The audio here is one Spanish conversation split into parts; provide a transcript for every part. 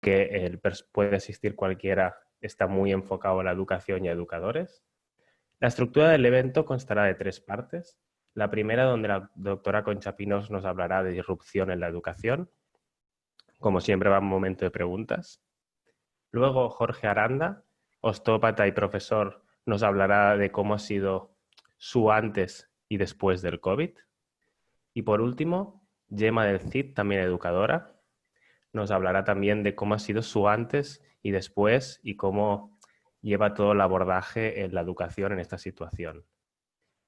que puede asistir cualquiera, está muy enfocado a la educación y a educadores. La estructura del evento constará de 3 partes. La primera, donde la doctora Concha Pinos nos hablará de disrupción en la educación. Como siempre, va un momento de preguntas. Luego, Jorge Aranda, ostópata y profesor, nos hablará de cómo ha sido su antes y después del COVID. Y por último, Gemma del Cid, también educadora, nos hablará también de cómo ha sido su antes y después y cómo lleva todo el abordaje en la educación en esta situación.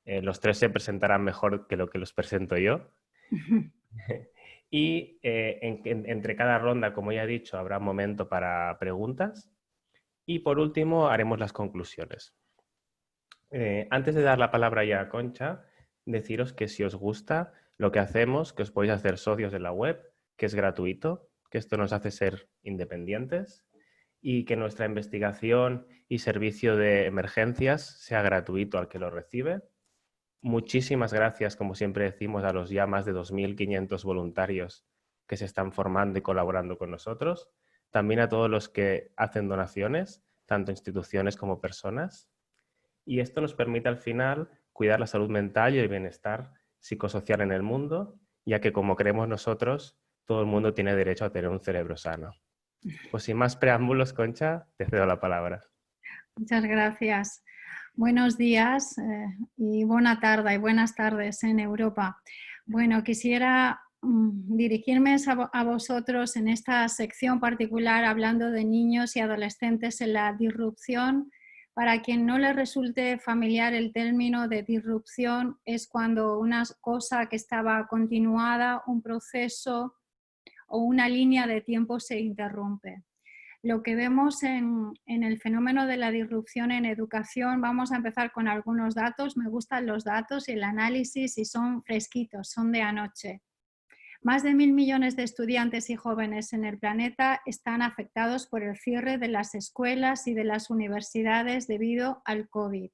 Los 3 se presentarán mejor que lo que los presento yo. Y entre cada ronda, como ya he dicho, habrá un momento para preguntas. Y por último, haremos las conclusiones. Antes de dar la palabra ya a Concha, deciros que si os gusta lo que hacemos, que os podéis hacer socios de la web, que es gratuito, que esto nos hace ser independientes y que nuestra investigación y servicio de emergencias sea gratuito al que lo recibe. Muchísimas gracias, como siempre decimos, a los ya más de 2.500 voluntarios que se están formando y colaborando con nosotros. También a todos los que hacen donaciones, tanto instituciones como personas. Y esto nos permite al final cuidar la salud mental y el bienestar psicosocial en el mundo, ya que como creemos nosotros, todo el mundo tiene derecho a tener un cerebro sano. Pues sin más preámbulos, Concha, te cedo la palabra. Muchas gracias. Buenos días y buena tarde y buenas tardes en Europa. Bueno, quisiera dirigirme a vosotros en esta sección particular hablando de niños y adolescentes en la disrupción. Para quien no le resulte familiar el término de disrupción, es cuando una cosa que estaba continuada, un proceso o una línea de tiempo se interrumpe. Lo que vemos en el fenómeno de la disrupción en educación, vamos a empezar con algunos datos. Me gustan los datos y el análisis y son fresquitos, son de anoche. Más de 1.000 millones de estudiantes y jóvenes en el planeta están afectados por el cierre de las escuelas y de las universidades debido al COVID.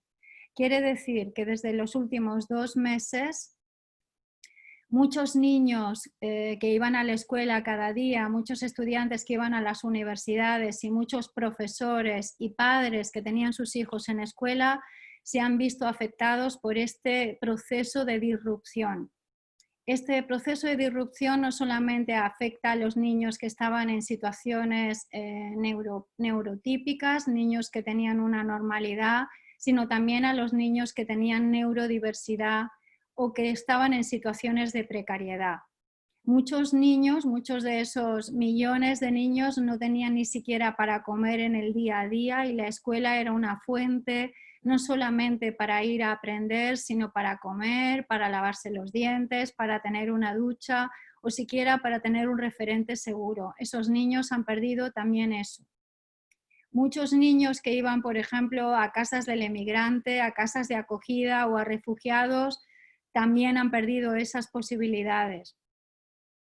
Quiere decir que desde los últimos 2 meses muchos niños que iban a la escuela cada día, muchos estudiantes que iban a las universidades y muchos profesores y padres que tenían sus hijos en escuela se han visto afectados por este proceso de disrupción. Este proceso de disrupción no solamente afecta a los niños que estaban en situaciones neurotípicas, niños que tenían una normalidad, sino también a los niños que tenían neurodiversidad o que estaban en situaciones de precariedad. Muchos niños, muchos de esos millones de niños no tenían ni siquiera para comer en el día a día y la escuela era una fuente no solamente para ir a aprender, sino para comer, para lavarse los dientes, para tener una ducha o siquiera para tener un referente seguro. Esos niños han perdido también eso. Muchos niños que iban, por ejemplo, a casas del emigrante, a casas de acogida o a refugiados, también han perdido esas posibilidades.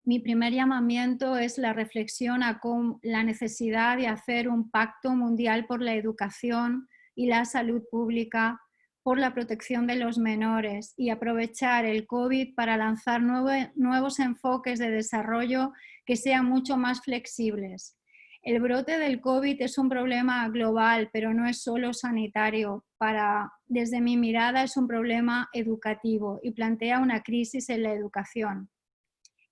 Mi primer llamamiento es la reflexión a la necesidad de hacer un pacto mundial por la educación y la salud pública, por la protección de los menores y aprovechar el COVID para lanzar nuevos enfoques de desarrollo que sean mucho más flexibles. El brote del COVID es un problema global, pero no es solo sanitario. Desde mi mirada es un problema educativo y plantea una crisis en la educación.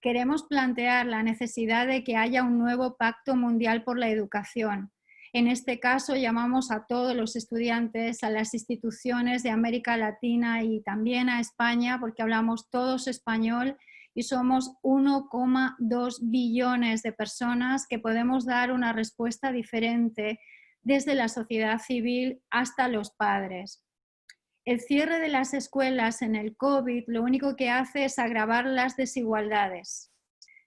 Queremos plantear la necesidad de que haya un nuevo pacto mundial por la educación. En este caso llamamos a todos los estudiantes, a las instituciones de América Latina y también a España, porque hablamos todos español y somos 1,2 billones de personas que podemos dar una respuesta diferente desde la sociedad civil hasta los padres. El cierre de las escuelas en el COVID lo único que hace es agravar las desigualdades.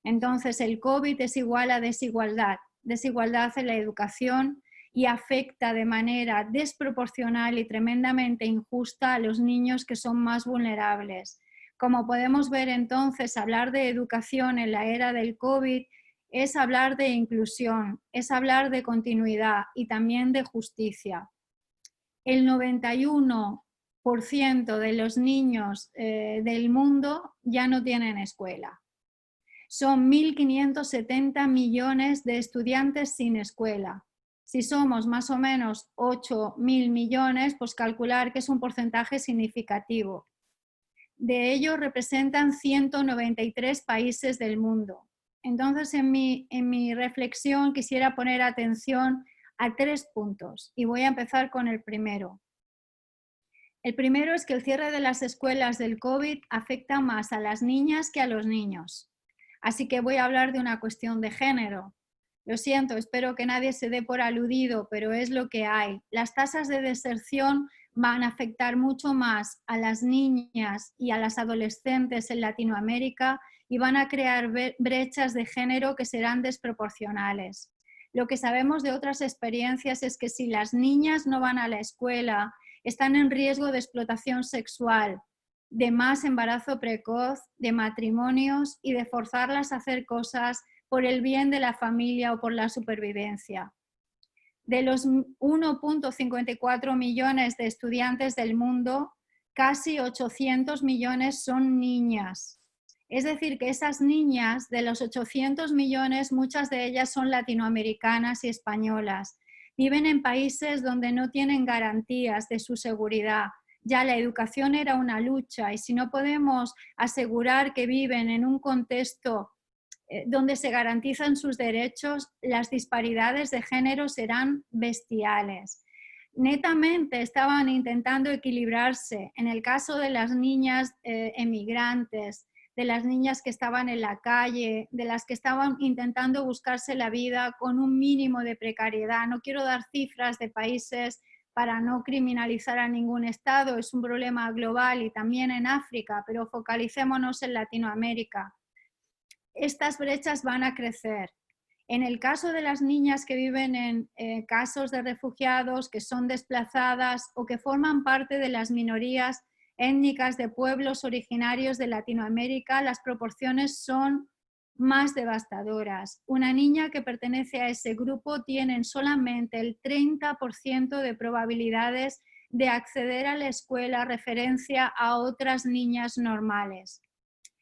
Entonces, el COVID es igual a desigualdad, desigualdad en la educación y afecta de manera desproporcional y tremendamente injusta a los niños que son más vulnerables. Como podemos ver entonces, hablar de educación en la era del COVID es hablar de inclusión, es hablar de continuidad y también de justicia. El 91% de los niños del mundo ya no tienen escuela. Son 1.570 millones de estudiantes sin escuela. Si somos más o menos 8.000 millones, pues calcular que es un porcentaje significativo. De ellos representan 193 países del mundo. Entonces, en mi reflexión quisiera poner atención a 3 puntos y voy a empezar con el primero. El primero es que el cierre de las escuelas del COVID afecta más a las niñas que a los niños. Así que voy a hablar de una cuestión de género. Lo siento, espero que nadie se dé por aludido, pero es lo que hay. Las tasas de deserción van a afectar mucho más a las niñas y a las adolescentes en Latinoamérica y van a crear brechas de género que serán desproporcionales. Lo que sabemos de otras experiencias es que si las niñas no van a la escuela, están en riesgo de explotación sexual, de más embarazo precoz, de matrimonios y de forzarlas a hacer cosas por el bien de la familia o por la supervivencia. De los 1.54 millones de estudiantes del mundo, casi 800 millones son niñas. Es decir, que esas niñas, de los 800 millones, muchas de ellas son latinoamericanas y españolas. Viven en países donde no tienen garantías de su seguridad. Ya la educación era una lucha y si no podemos asegurar que viven en un contexto donde se garantizan sus derechos, las disparidades de género serán bestiales. Netamente estaban intentando equilibrarse. En el caso de las niñas emigrantes, de las niñas que estaban en la calle, de las que estaban intentando buscarse la vida con un mínimo de precariedad. No quiero dar cifras de países para no criminalizar a ningún estado, es un problema global y también en África, pero focalicémonos en Latinoamérica. Estas brechas van a crecer. En el caso de las niñas que viven en casos de refugiados, que son desplazadas o que forman parte de las minorías étnicas de pueblos originarios de Latinoamérica, las proporciones son más devastadoras. Una niña que pertenece a ese grupo tiene solamente el 30% de probabilidades de acceder a la escuela referencia a otras niñas normales.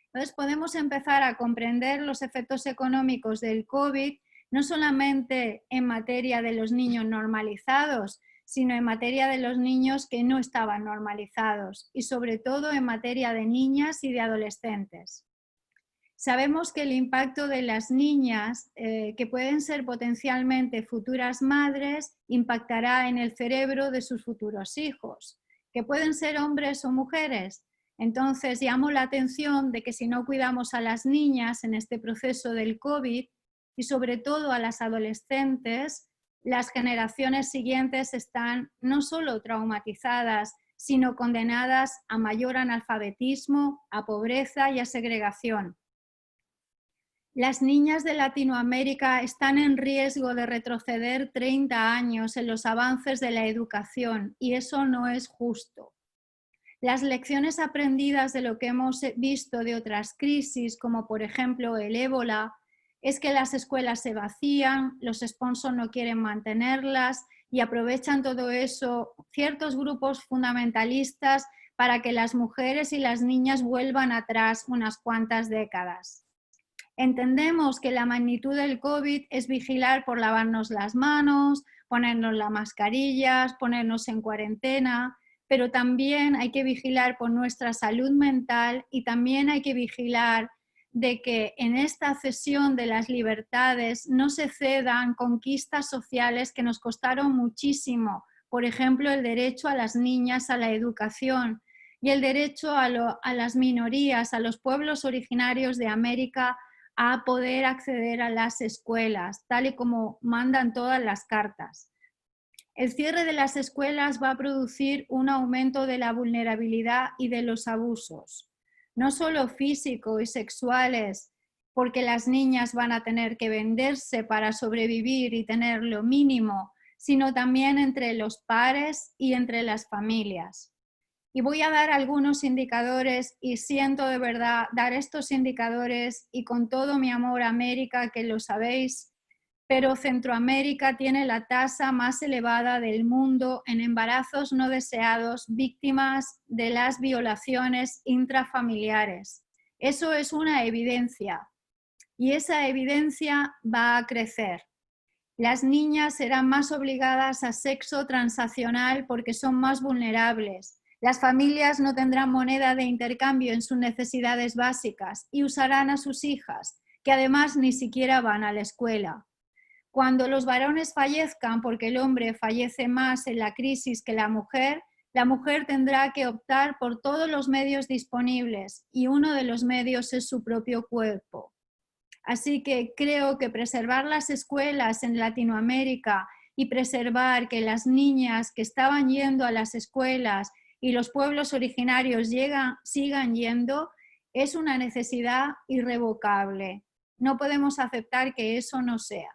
Entonces podemos empezar a comprender los efectos económicos del COVID, no solamente en materia de los niños normalizados, sino en materia de los niños que no estaban normalizados y sobre todo en materia de niñas y de adolescentes. Sabemos que el impacto de las niñas, que pueden ser potencialmente futuras madres, impactará en el cerebro de sus futuros hijos, que pueden ser hombres o mujeres. Entonces, llamo la atención de que si no cuidamos a las niñas en este proceso del COVID y sobre todo a las adolescentes, las generaciones siguientes están no solo traumatizadas, sino condenadas a mayor analfabetismo, a pobreza y a segregación. Las niñas de Latinoamérica están en riesgo de retroceder 30 años en los avances de la educación y eso no es justo. Las lecciones aprendidas de lo que hemos visto de otras crisis, como por ejemplo el ébola, es que las escuelas se vacían, los sponsors no quieren mantenerlas y aprovechan todo eso ciertos grupos fundamentalistas para que las mujeres y las niñas vuelvan atrás unas cuantas décadas. Entendemos que la magnitud del COVID es vigilar por lavarnos las manos, ponernos las mascarillas, ponernos en cuarentena, pero también hay que vigilar por nuestra salud mental y también hay que vigilar de que en esta cesión de las libertades no se cedan conquistas sociales que nos costaron muchísimo. Por ejemplo, el derecho a las niñas a la educación y el derecho a las minorías, a los pueblos originarios de América a poder acceder a las escuelas, tal y como mandan todas las cartas. El cierre de las escuelas va a producir un aumento de la vulnerabilidad y de los abusos, no solo físicos y sexuales, porque las niñas van a tener que venderse para sobrevivir y tener lo mínimo, sino también entre los pares y entre las familias. Y voy a dar algunos indicadores y siento de verdad dar estos indicadores y con todo mi amor a América, que lo sabéis, pero Centroamérica tiene la tasa más elevada del mundo en embarazos no deseados víctimas de las violaciones intrafamiliares. Eso es una evidencia. y esa evidencia va a crecer. Las niñas serán más obligadas a sexo transaccional porque son más vulnerables. Las familias no tendrán moneda de intercambio en sus necesidades básicas y usarán a sus hijas, que además ni siquiera van a la escuela. Cuando los varones fallezcan porque el hombre fallece más en la crisis que la mujer tendrá que optar por todos los medios disponibles y uno de los medios es su propio cuerpo. Así que creo que preservar las escuelas en Latinoamérica y preservar que las niñas que estaban yendo a las escuelas y los pueblos originarios sigan yendo es una necesidad irrevocable. No podemos aceptar que eso no sea.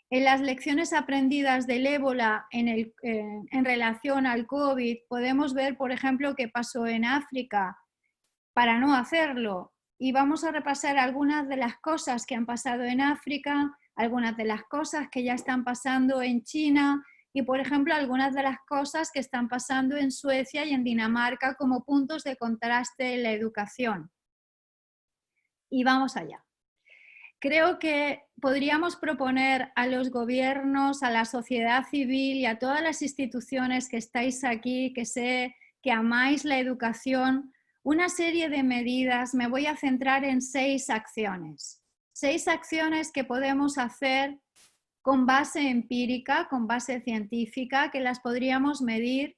En las lecciones aprendidas del ébola en relación al COVID, podemos ver, por ejemplo, qué pasó en África para no hacerlo. Y vamos a repasar algunas de las cosas que han pasado en África, algunas de las cosas que ya están pasando en China y, por ejemplo, algunas de las cosas que están pasando en Suecia y en Dinamarca como puntos de contraste en la educación. Y vamos allá. Creo que podríamos proponer a los gobiernos, a la sociedad civil y a todas las instituciones que estáis aquí, que sé que amáis la educación, una serie de medidas. Me voy a centrar en 6 acciones. 6 acciones que podemos hacer con base empírica, con base científica, que las podríamos medir,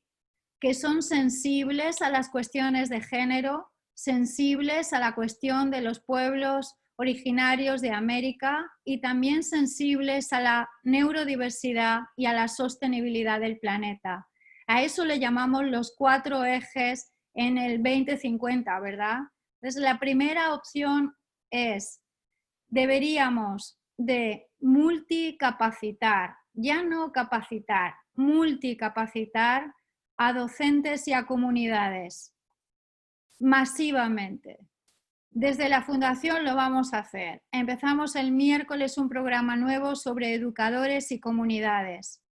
que son sensibles a las cuestiones de género, sensibles a la cuestión de los pueblos originarios de América y también sensibles a la neurodiversidad y a la sostenibilidad del planeta. A eso le llamamos los 4 ejes en el 2050, ¿verdad? Entonces, la primera opción es, deberíamos de multicapacitar, ya no capacitar, multicapacitar a docentes y a comunidades masivamente. Desde la Fundación lo vamos a hacer. Empezamos el miércoles un programa nuevo sobre educadores y comunidades.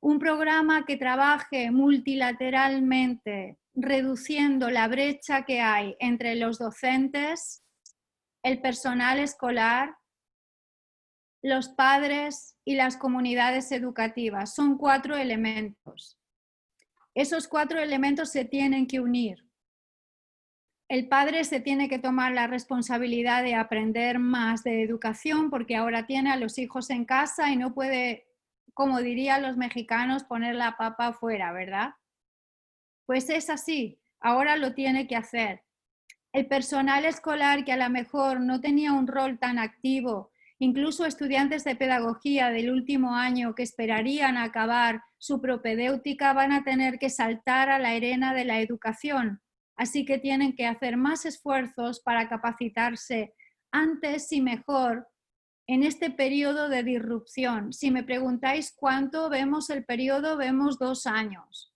Un programa que trabaje multilateralmente, reduciendo la brecha que hay entre los docentes, el personal escolar, los padres y las comunidades educativas. Son 4 elementos. Esos 4 elementos se tienen que unir. El padre se tiene que tomar la responsabilidad de aprender más de educación porque ahora tiene a los hijos en casa y no puede, como dirían los mexicanos, poner la papa afuera, ¿verdad? Pues es así, ahora lo tiene que hacer. El personal escolar que a lo mejor no tenía un rol tan activo, incluso estudiantes de pedagogía del último año que esperarían acabar su propedéutica, van a tener que saltar a la arena de la educación. Así que tienen que hacer más esfuerzos para capacitarse antes y mejor en este periodo de disrupción. Si me preguntáis cuánto vemos el periodo, vemos 2 años.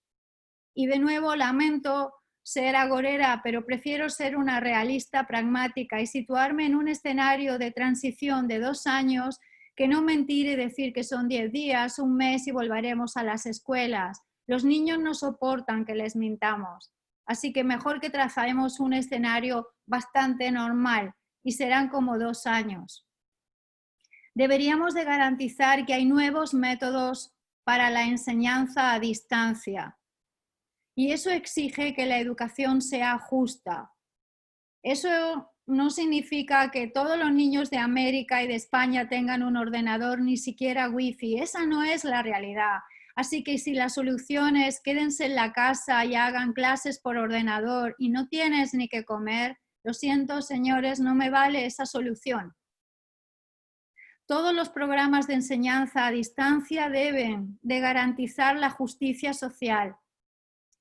Y de nuevo lamento ser agorera, pero prefiero ser una realista pragmática y situarme en un escenario de transición de 2 años que no mentir y decir que son 10 días, un mes y volveremos a las escuelas. Los niños no soportan que les mintamos. Así que mejor que trazaremos un escenario bastante normal y serán como 2 años. Deberíamos de garantizar que hay nuevos métodos para la enseñanza a distancia y eso exige que la educación sea justa. Eso no significa que todos los niños de América y de España tengan un ordenador, ni siquiera wifi. Esa no es la realidad. Así que si la solución es quédense en la casa y hagan clases por ordenador y no tienes ni que comer, lo siento, señores, no me vale esa solución. Todos los programas de enseñanza a distancia deben de garantizar la justicia social,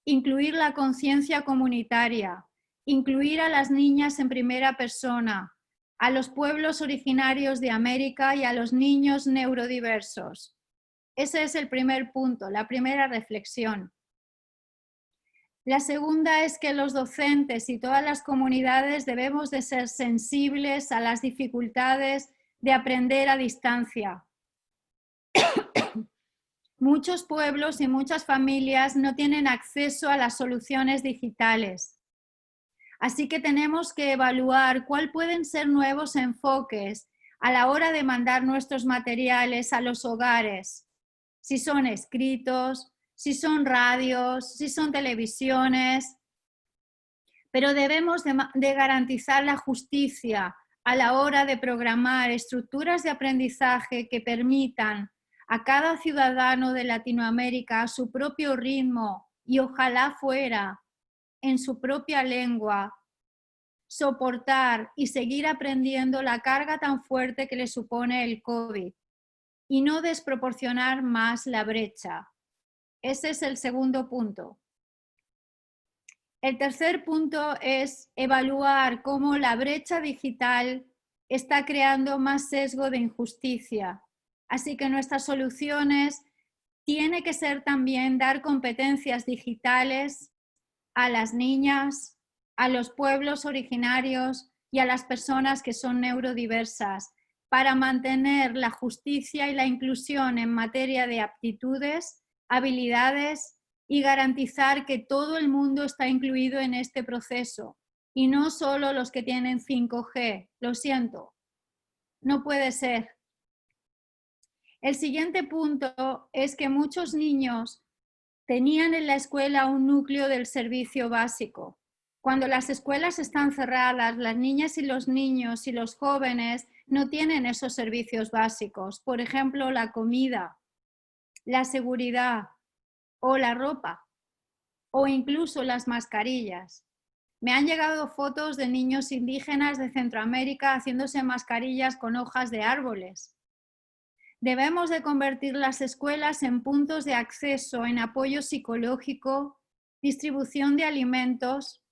incluir la conciencia comunitaria, incluir a las niñas en primera persona, a los pueblos originarios de América y a los niños neurodiversos. Ese es el primer punto, la primera reflexión. La segunda es que los docentes y todas las comunidades debemos de ser sensibles a las dificultades de aprender a distancia. Muchos pueblos y muchas familias no tienen acceso a las soluciones digitales. Así que tenemos que evaluar cuáles pueden ser nuevos enfoques a la hora de mandar nuestros materiales a los hogares. Si son escritos, si son radios, si son televisiones. Pero debemos de garantizar la justicia a la hora de programar estructuras de aprendizaje que permitan a cada ciudadano de Latinoamérica a su propio ritmo y ojalá fuera en su propia lengua, soportar y seguir aprendiendo la carga tan fuerte que le supone el COVID y no desproporcionar más la brecha. Ese es el segundo punto. El tercer punto es evaluar cómo la brecha digital está creando más sesgo de injusticia. Así que nuestras soluciones tienen que ser también dar competencias digitales a las niñas, a los pueblos originarios y a las personas que son neurodiversas para mantener la justicia y la inclusión en materia de aptitudes, habilidades y garantizar que todo el mundo está incluido en este proceso y no solo los que tienen 5G. Lo siento, no puede ser. El siguiente punto es que muchos niños tenían en la escuela un núcleo del servicio básico. Cuando las escuelas están cerradas, las niñas y los niños y los jóvenes no tienen esos servicios básicos. Por ejemplo, la comida, la seguridad o la ropa o incluso las mascarillas. Me han llegado fotos de niños indígenas de Centroamérica haciéndose mascarillas con hojas de árboles. Debemos de convertir las escuelas en puntos de acceso, en apoyo psicológico, distribución de alimentos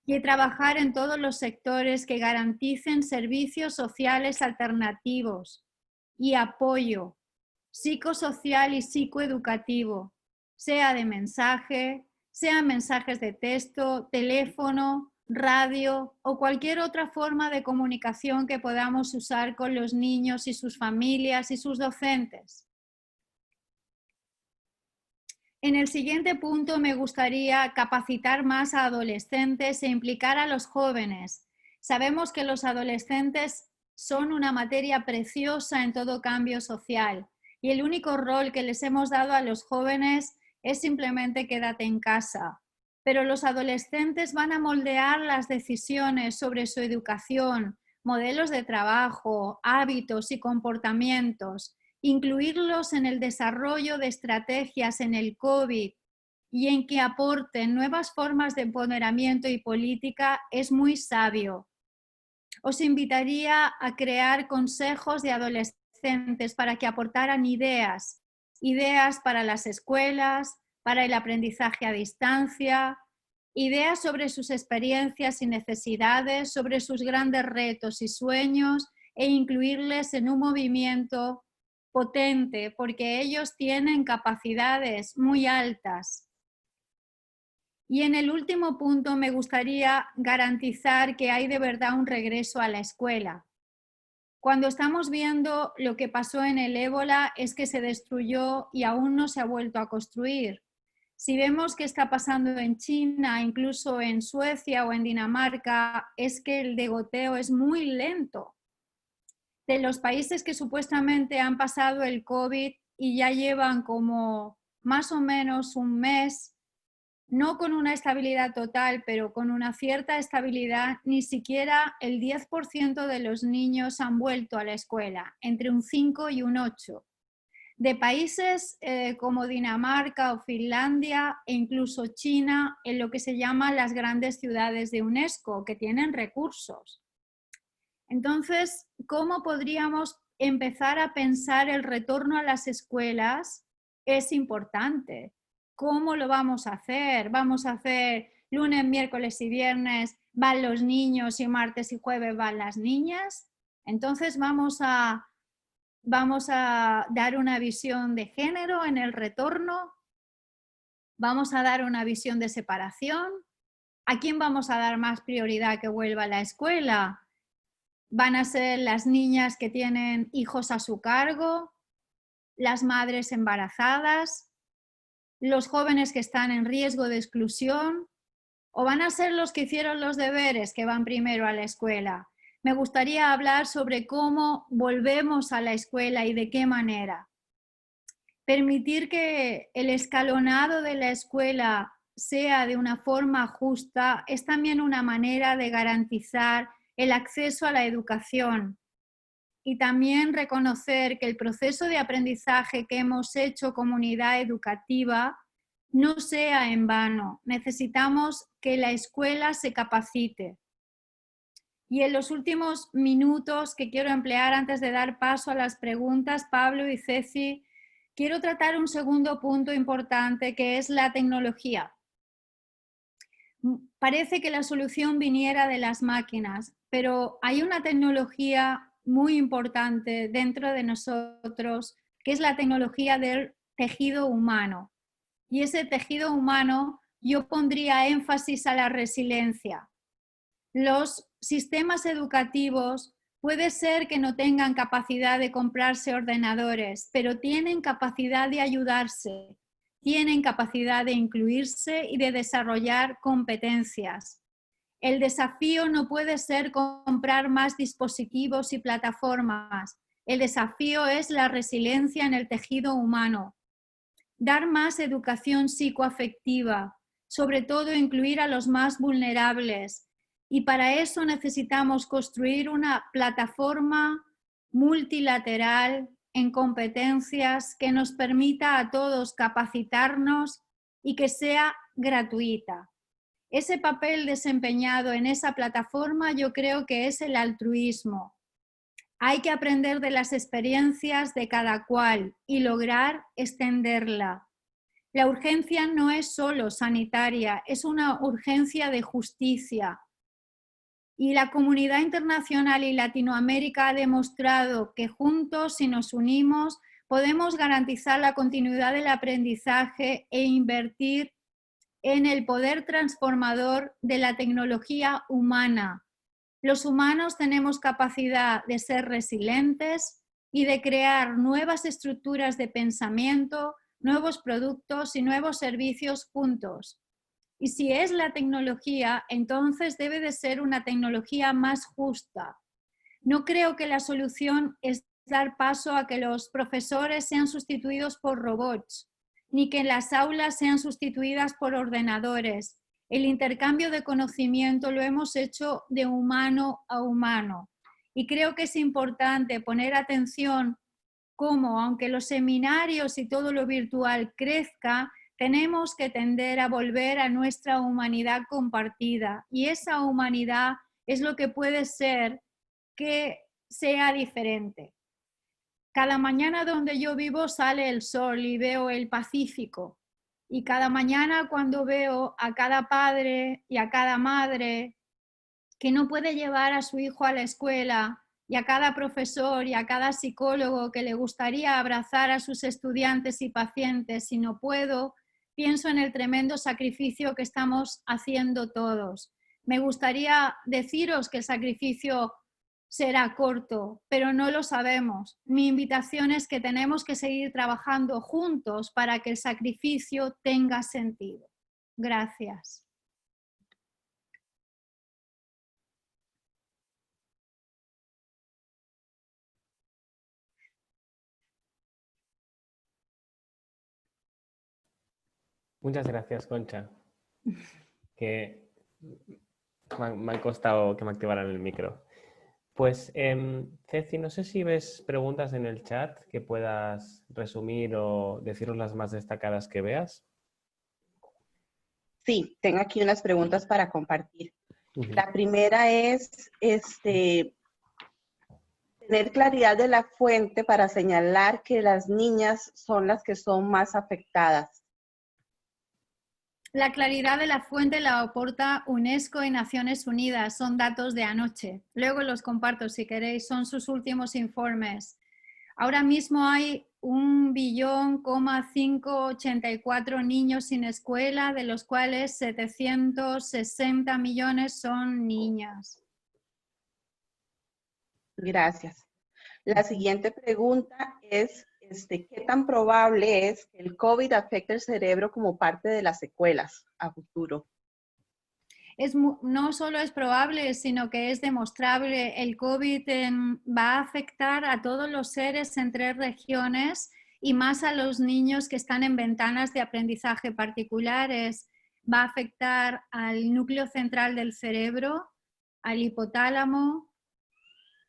y trabajar en todos los sectores que garanticen servicios sociales alternativos y apoyo psicosocial y psicoeducativo, sea de mensaje, sean mensajes de texto, teléfono, radio o cualquier otra forma de comunicación que podamos usar con los niños y sus familias y sus docentes. En el siguiente punto me gustaría capacitar más a adolescentes e implicar a los jóvenes. Sabemos que los adolescentes son una materia preciosa en todo cambio social y el único rol que les hemos dado a los jóvenes es simplemente quédate en casa. Pero los adolescentes van a moldear las decisiones sobre su educación, modelos de trabajo, hábitos y comportamientos, incluirlos en el desarrollo de estrategias en el COVID y en que aporten nuevas formas de empoderamiento y política es muy sabio. Os invitaría a crear consejos de adolescentes para que aportaran ideas para las escuelas, para el aprendizaje a distancia, ideas sobre sus experiencias y necesidades, sobre sus grandes retos y sueños e incluirles en un movimiento potente porque ellos tienen capacidades muy altas. Y en el último punto me gustaría garantizar que hay de verdad un regreso a la escuela. Cuando estamos viendo lo que pasó en el ébola es que se destruyó y aún no se ha vuelto a construir. Si vemos qué está pasando en China, incluso en Suecia o en Dinamarca, es que el degoteo es muy lento. De los países que supuestamente han pasado el COVID y ya llevan como más o menos un mes, no con una estabilidad total, pero con una cierta estabilidad, ni siquiera el 10% de los niños han vuelto a la escuela, entre un 5 y un 8. De países como Dinamarca o Finlandia e incluso China, en lo que se llama las grandes ciudades de UNESCO, que tienen recursos. Entonces, ¿cómo podríamos empezar a pensar el retorno a las escuelas? Es importante. ¿Cómo lo vamos a hacer? ¿Vamos a hacer lunes, miércoles y viernes van los niños y martes y jueves van las niñas? Entonces vamos a dar una visión de género en el retorno. Vamos a dar una visión de separación. ¿A quién vamos a dar más prioridad que vuelva a la escuela? ¿Van a ser las niñas que tienen hijos a su cargo? ¿Las madres embarazadas? ¿Los jóvenes que están en riesgo de exclusión? ¿O van a ser los que hicieron los deberes que van primero a la escuela? Me gustaría hablar sobre cómo volvemos a la escuela y de qué manera. Permitir que el escalonado de la escuela sea de una forma justa es también una manera de garantizar el acceso a la educación y también reconocer que el proceso de aprendizaje que hemos hecho comunidad educativa no sea en vano. Necesitamos que la escuela se capacite. Y en los últimos minutos que quiero emplear antes de dar paso a las preguntas, Pablo y Ceci, quiero tratar un segundo punto importante que es la tecnología. Parece que la solución viniera de las máquinas, pero hay una tecnología muy importante dentro de nosotros, que es la tecnología del tejido humano. Y ese tejido humano yo pondría énfasis a la resiliencia. Los sistemas educativos puede ser que no tengan capacidad de comprarse ordenadores, pero tienen capacidad de ayudarse, tienen capacidad de incluirse y de desarrollar competencias. El desafío no puede ser comprar más dispositivos y plataformas. El desafío es la resiliencia en el tejido humano. Dar más educación psicoafectiva, sobre todo incluir a los más vulnerables. Y para eso necesitamos construir una plataforma multilateral en competencias que nos permita a todos capacitarnos y que sea gratuita. Ese papel desempeñado en esa plataforma yo creo que es el altruismo. Hay que aprender de las experiencias de cada cual y lograr extenderla. La urgencia no es solo sanitaria, es una urgencia de justicia. Y la comunidad internacional y Latinoamérica ha demostrado que juntos, si nos unimos, podemos garantizar la continuidad del aprendizaje e invertir en el poder transformador de la tecnología humana. Los humanos tenemos capacidad de ser resilientes y de crear nuevas estructuras de pensamiento, nuevos productos y nuevos servicios juntos. Y si es la tecnología, entonces debe de ser una tecnología más justa. No creo que la solución es dar paso a que los profesores sean sustituidos por robots, ni que las aulas sean sustituidas por ordenadores. El intercambio de conocimiento lo hemos hecho de humano a humano. Y creo que es importante poner atención cómo, aunque los seminarios y todo lo virtual crezca, tenemos que tender a volver a nuestra humanidad compartida. Y esa humanidad es lo que puede ser que sea diferente. Cada mañana donde yo vivo sale el sol y veo el Pacífico. Y cada mañana cuando veo a cada padre y a cada madre que no puede llevar a su hijo a la escuela, y a cada profesor y a cada psicólogo que le gustaría abrazar a sus estudiantes y pacientes si no puedo, pienso en el tremendo sacrificio que estamos haciendo todos. Me gustaría deciros que el sacrificio será corto, pero no lo sabemos. Mi invitación es que tenemos que seguir trabajando juntos para que el sacrificio tenga sentido. Gracias. Muchas gracias, Concha. Que me ha costado que me activaran el micro. Pues, Ceci, no sé si ves preguntas en el chat que puedas resumir o decirnos las más destacadas que veas. Sí, tengo aquí unas preguntas para compartir. La primera es, tener claridad de la fuente para señalar que las niñas son las que son más afectadas. La claridad de la fuente la aporta UNESCO y Naciones Unidas, son datos de anoche. Luego los comparto si queréis, son sus últimos informes. Ahora mismo hay 1,584 niños sin escuela, de los cuales 760 millones son niñas. Gracias. La siguiente pregunta es, ¿qué tan probable es que el COVID afecte el cerebro como parte de las secuelas a futuro? No solo es probable, sino que es demostrable. El COVID va a afectar a todos los seres en 3 regiones y más a los niños que están en ventanas de aprendizaje particulares. Va a afectar al núcleo central del cerebro, al hipotálamo,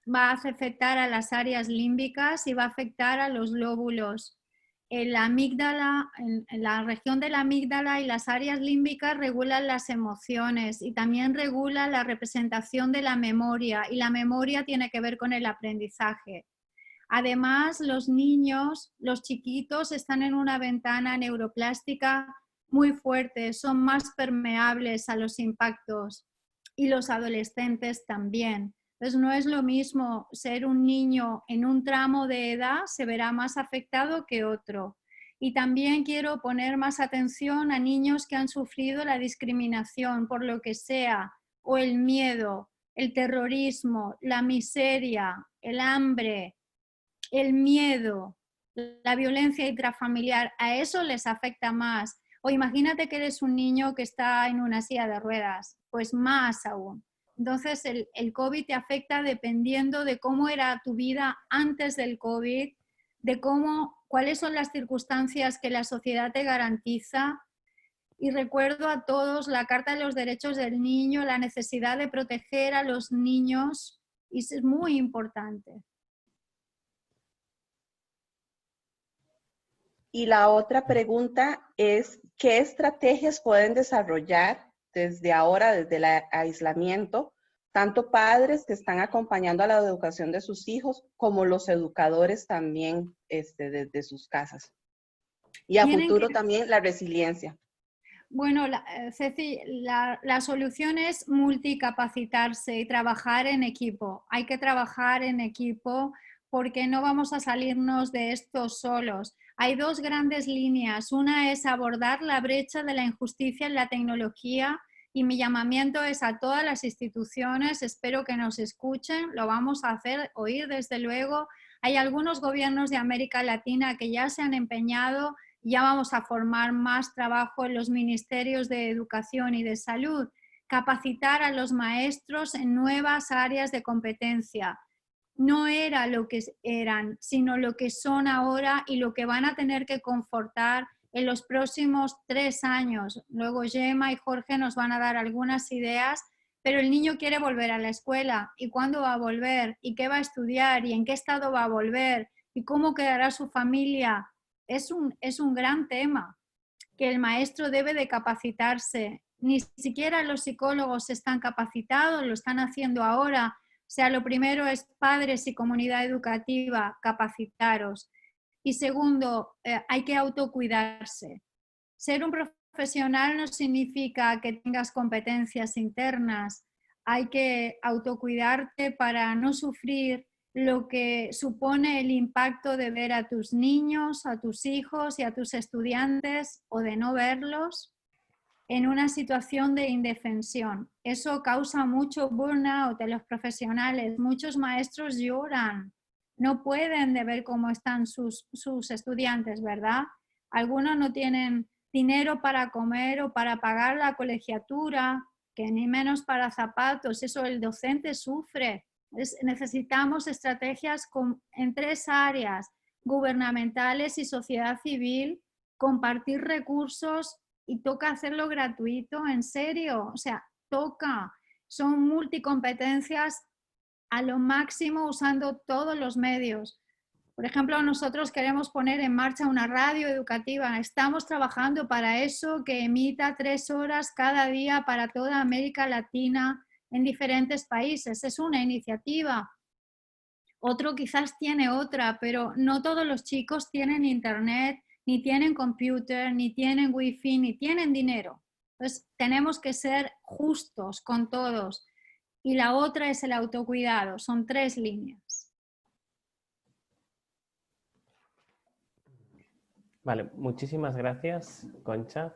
va a afectar a las áreas límbicas y va a afectar a los lóbulos. La amígdala, en la región de la amígdala y las áreas límbicas regulan las emociones y también regula la representación de la memoria, y la memoria tiene que ver con el aprendizaje. Además, los niños, los chiquitos, están en una ventana neuroplástica muy fuerte, son más permeables a los impactos, y los adolescentes también. Entonces, no es lo mismo ser un niño en un tramo de edad, se verá más afectado que otro. Y también quiero poner más atención a niños que han sufrido la discriminación por lo que sea, o el miedo, el terrorismo, la miseria, el hambre, el miedo, la violencia intrafamiliar. A eso les afecta más. O imagínate que eres un niño que está en una silla de ruedas, pues más aún. Entonces el COVID te afecta dependiendo de cómo era tu vida antes del COVID, de cuáles son las circunstancias que la sociedad te garantiza. Y recuerdo a todos la Carta de los Derechos del Niño, la necesidad de proteger a los niños, y eso es muy importante. Y la otra pregunta es, ¿qué estrategias pueden desarrollar desde ahora, desde el aislamiento, tanto padres que están acompañando a la educación de sus hijos, como los educadores también desde sus casas? Y a futuro también la resiliencia. Bueno, Ceci, la solución es multicapacitarse y trabajar en equipo. Hay que trabajar en equipo porque no vamos a salirnos de esto solos. Hay 2 grandes líneas. Una es abordar la brecha de la injusticia en la tecnología, y mi llamamiento es a todas las instituciones. Espero que nos escuchen, lo vamos a hacer oír desde luego. Hay algunos gobiernos de América Latina que ya se han empeñado. Ya vamos a formar más trabajo en los ministerios de Educación y de Salud, capacitar a los maestros en nuevas áreas de competencia. No era lo que eran, sino lo que son ahora y lo que van a tener que confortar en los próximos 3 años. Luego Gemma y Jorge nos van a dar algunas ideas, pero el niño quiere volver a la escuela. ¿Y cuándo va a volver? ¿Y qué va a estudiar? ¿Y en qué estado va a volver? ¿Y cómo quedará su familia? Es un gran tema, que el maestro debe de capacitarse. Ni siquiera los psicólogos están capacitados, lo están haciendo ahora. O sea, lo primero es padres y comunidad educativa, capacitaros. Y segundo, hay que autocuidarse. Ser un profesional no significa que tengas competencias internas. Hay que autocuidarte para no sufrir lo que supone el impacto de ver a tus niños, a tus hijos y a tus estudiantes, o de no verlos, en una situación de indefensión. Eso causa mucho burnout de los profesionales. Muchos maestros lloran, no pueden de ver cómo están sus estudiantes, ¿verdad? Algunos no tienen dinero para comer o para pagar la colegiatura, que ni menos para zapatos. Eso el docente sufre. Necesitamos estrategias en 3 áreas: gubernamentales y sociedad civil, compartir recursos, y toca hacerlo gratuito, en serio, o sea, toca. Son multicompetencias a lo máximo usando todos los medios. Por ejemplo, nosotros queremos poner en marcha una radio educativa. Estamos trabajando para eso, que emita 3 horas cada día para toda América Latina en diferentes países. Es una iniciativa. Otro quizás tiene otra, pero no todos los chicos tienen internet, ni tienen computer, ni tienen wifi, ni tienen dinero. Entonces tenemos que ser justos con todos. Y la otra es el autocuidado. Son 3 líneas. Vale, muchísimas gracias, Concha.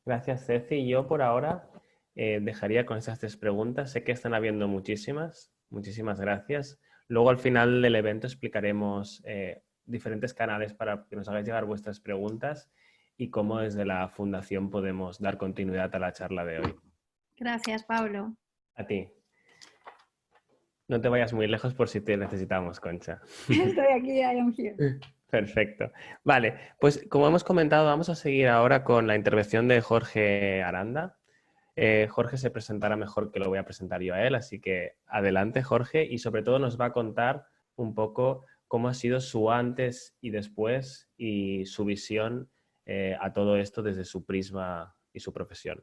Gracias, Ceci. Yo por ahora dejaría con esas 3 preguntas. Sé que están habiendo muchísimas. Muchísimas gracias. Luego al final del evento explicaremos diferentes canales para que nos hagáis llegar vuestras preguntas y cómo desde la Fundación podemos dar continuidad a la charla de hoy. Gracias, Pablo. A ti. No te vayas muy lejos por si te necesitamos, Concha. Estoy aquí, I am here. Perfecto. Vale, pues como hemos comentado, vamos a seguir ahora con la intervención de Jorge Aranda. Jorge se presentará mejor que lo voy a presentar yo a él, así que adelante, Jorge, y sobre todo nos va a contar un poco cómo ha sido su antes y después y su visión a todo esto desde su prisma y su profesión.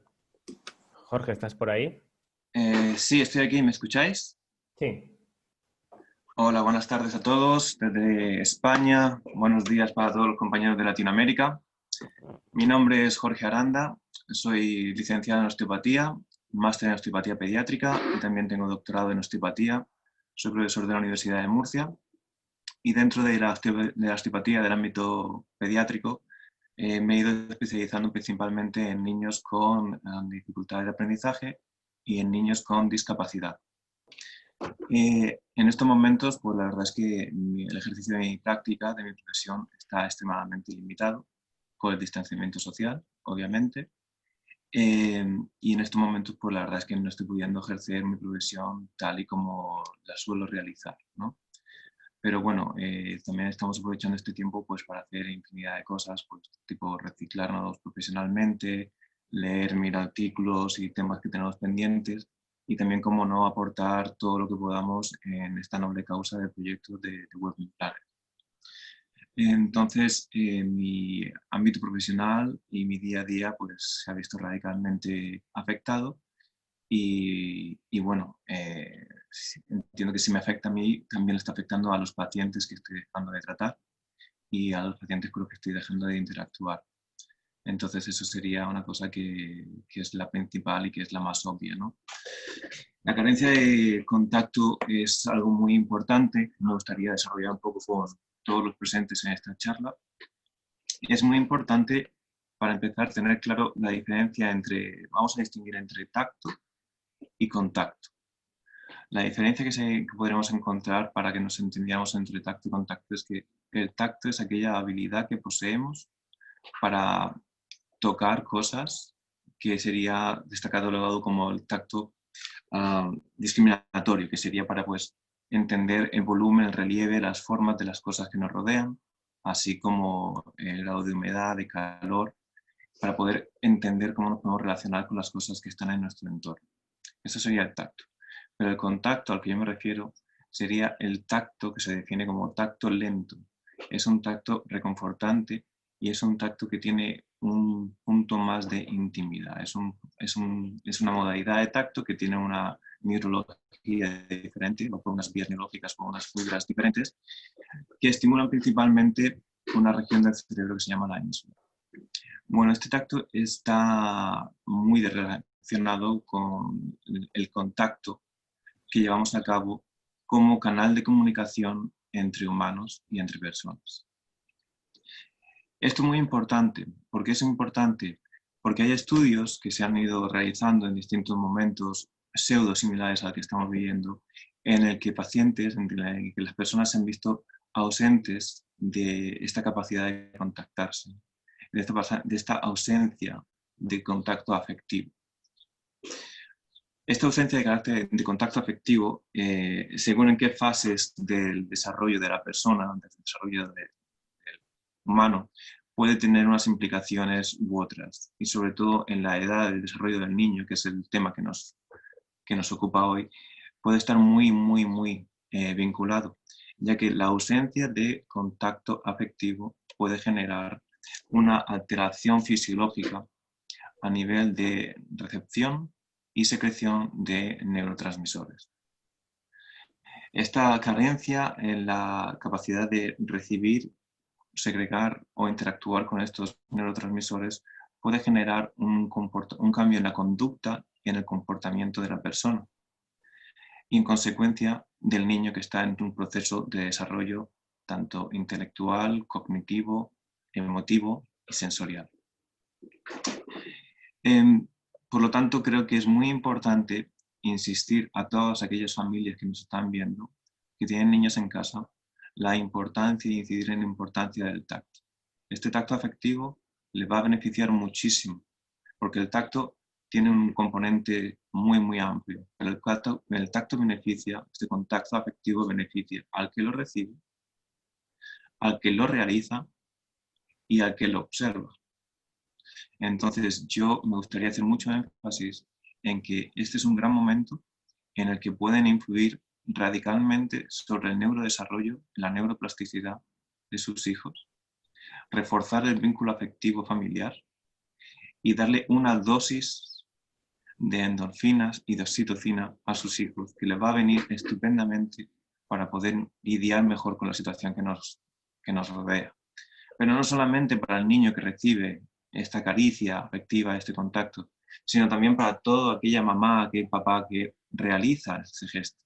Jorge, ¿estás por ahí? Sí, estoy aquí, ¿me escucháis? Sí. Hola, buenas tardes a todos desde España. Buenos días para todos los compañeros de Latinoamérica. Mi nombre es Jorge Aranda, soy licenciado en osteopatía, máster en osteopatía pediátrica y también tengo doctorado en osteopatía. Soy profesor de la Universidad de Murcia y dentro de la osteopatía del ámbito pediátrico me he ido especializando principalmente en niños con dificultades de aprendizaje y en niños con discapacidad. En estos momentos, pues la verdad es que el ejercicio de mi práctica, de mi profesión, está extremadamente limitado por el distanciamiento social, obviamente. Y en estos momentos, pues la verdad es que no estoy pudiendo ejercer mi profesión tal y como la suelo realizar, ¿no? Pero bueno, también estamos aprovechando este tiempo pues para hacer infinidad de cosas, pues tipo reciclarnos profesionalmente, leer mil artículos y temas que tenemos pendientes y también, como no, aportar todo lo que podamos en esta noble causa de proyectos de webinars. Entonces, mi ámbito profesional y mi día a día pues se ha visto radicalmente afectado y bueno, entiendo que si me afecta a mí, también le está afectando a los pacientes que estoy dejando de tratar y a los pacientes con los que estoy dejando de interactuar. Entonces eso sería una cosa que es la principal y que es la más obvia, ¿no? La carencia de contacto es algo muy importante. Me gustaría desarrollar un poco con todos los presentes en esta charla. Es muy importante, para empezar, tener claro la diferencia entre, vamos a distinguir entre tacto y contacto. La diferencia que podremos encontrar para que nos entendiéramos entre tacto y contacto es que el tacto es aquella habilidad que poseemos para tocar cosas, que sería destacado como el tacto discriminatorio, que sería para pues, entender el volumen, el relieve, las formas de las cosas que nos rodean, así como el grado de humedad, de calor, para poder entender cómo nos podemos relacionar con las cosas que están en nuestro entorno. Eso sería el tacto. Pero el contacto al que yo me refiero sería el tacto que se define como tacto lento. Es un tacto reconfortante y es un tacto que tiene un punto más de intimidad. Es una modalidad de tacto que tiene una neurología diferente, o con unas vías neurológicas, con unas fibras diferentes, que estimulan principalmente una región del cerebro que se llama la hémisfera. Bueno, este tacto está muy relacionado con el contacto que llevamos a cabo como canal de comunicación entre humanos y entre personas. Esto es muy importante. ¿Por qué es importante? Porque hay estudios que se han ido realizando en distintos momentos pseudo similares al que estamos viviendo, en el que pacientes, en el que las personas se han visto ausentes de esta capacidad de contactarse, de esta ausencia de contacto afectivo. Esta ausencia de carácter de contacto afectivo, según en qué fases del desarrollo de la persona, del desarrollo del humano, puede tener unas implicaciones u otras. Y sobre todo en la edad del desarrollo del niño, que es el tema que nos ocupa hoy, puede estar muy vinculado, ya que la ausencia de contacto afectivo puede generar una alteración fisiológica a nivel de recepción y secreción de neurotransmisores. Esta carencia en la capacidad de recibir, segregar o interactuar con estos neurotransmisores puede generar un cambio en la conducta y en el comportamiento de la persona, y en consecuencia del niño que está en un proceso de desarrollo tanto intelectual, cognitivo, emotivo y sensorial. Por lo tanto, creo que es muy importante insistir a todas aquellas familias que nos están viendo, que tienen niños en casa, la importancia de incidir en la importancia del tacto. Este tacto afectivo le va a beneficiar muchísimo, porque el tacto tiene un componente muy, muy amplio. Pero el tacto beneficia, este contacto afectivo beneficia al que lo recibe, al que lo realiza y al que lo observa. Entonces, yo me gustaría hacer mucho énfasis en que este es un gran momento en el que pueden influir radicalmente sobre el neurodesarrollo, la neuroplasticidad de sus hijos, reforzar el vínculo afectivo familiar y darle una dosis de endorfinas y de oxitocina a sus hijos, que les va a venir estupendamente para poder lidiar mejor con la situación que nos rodea. Pero no solamente para el niño que recibe esta caricia afectiva, este contacto, sino también para toda aquella mamá, aquel papá que realiza ese gesto.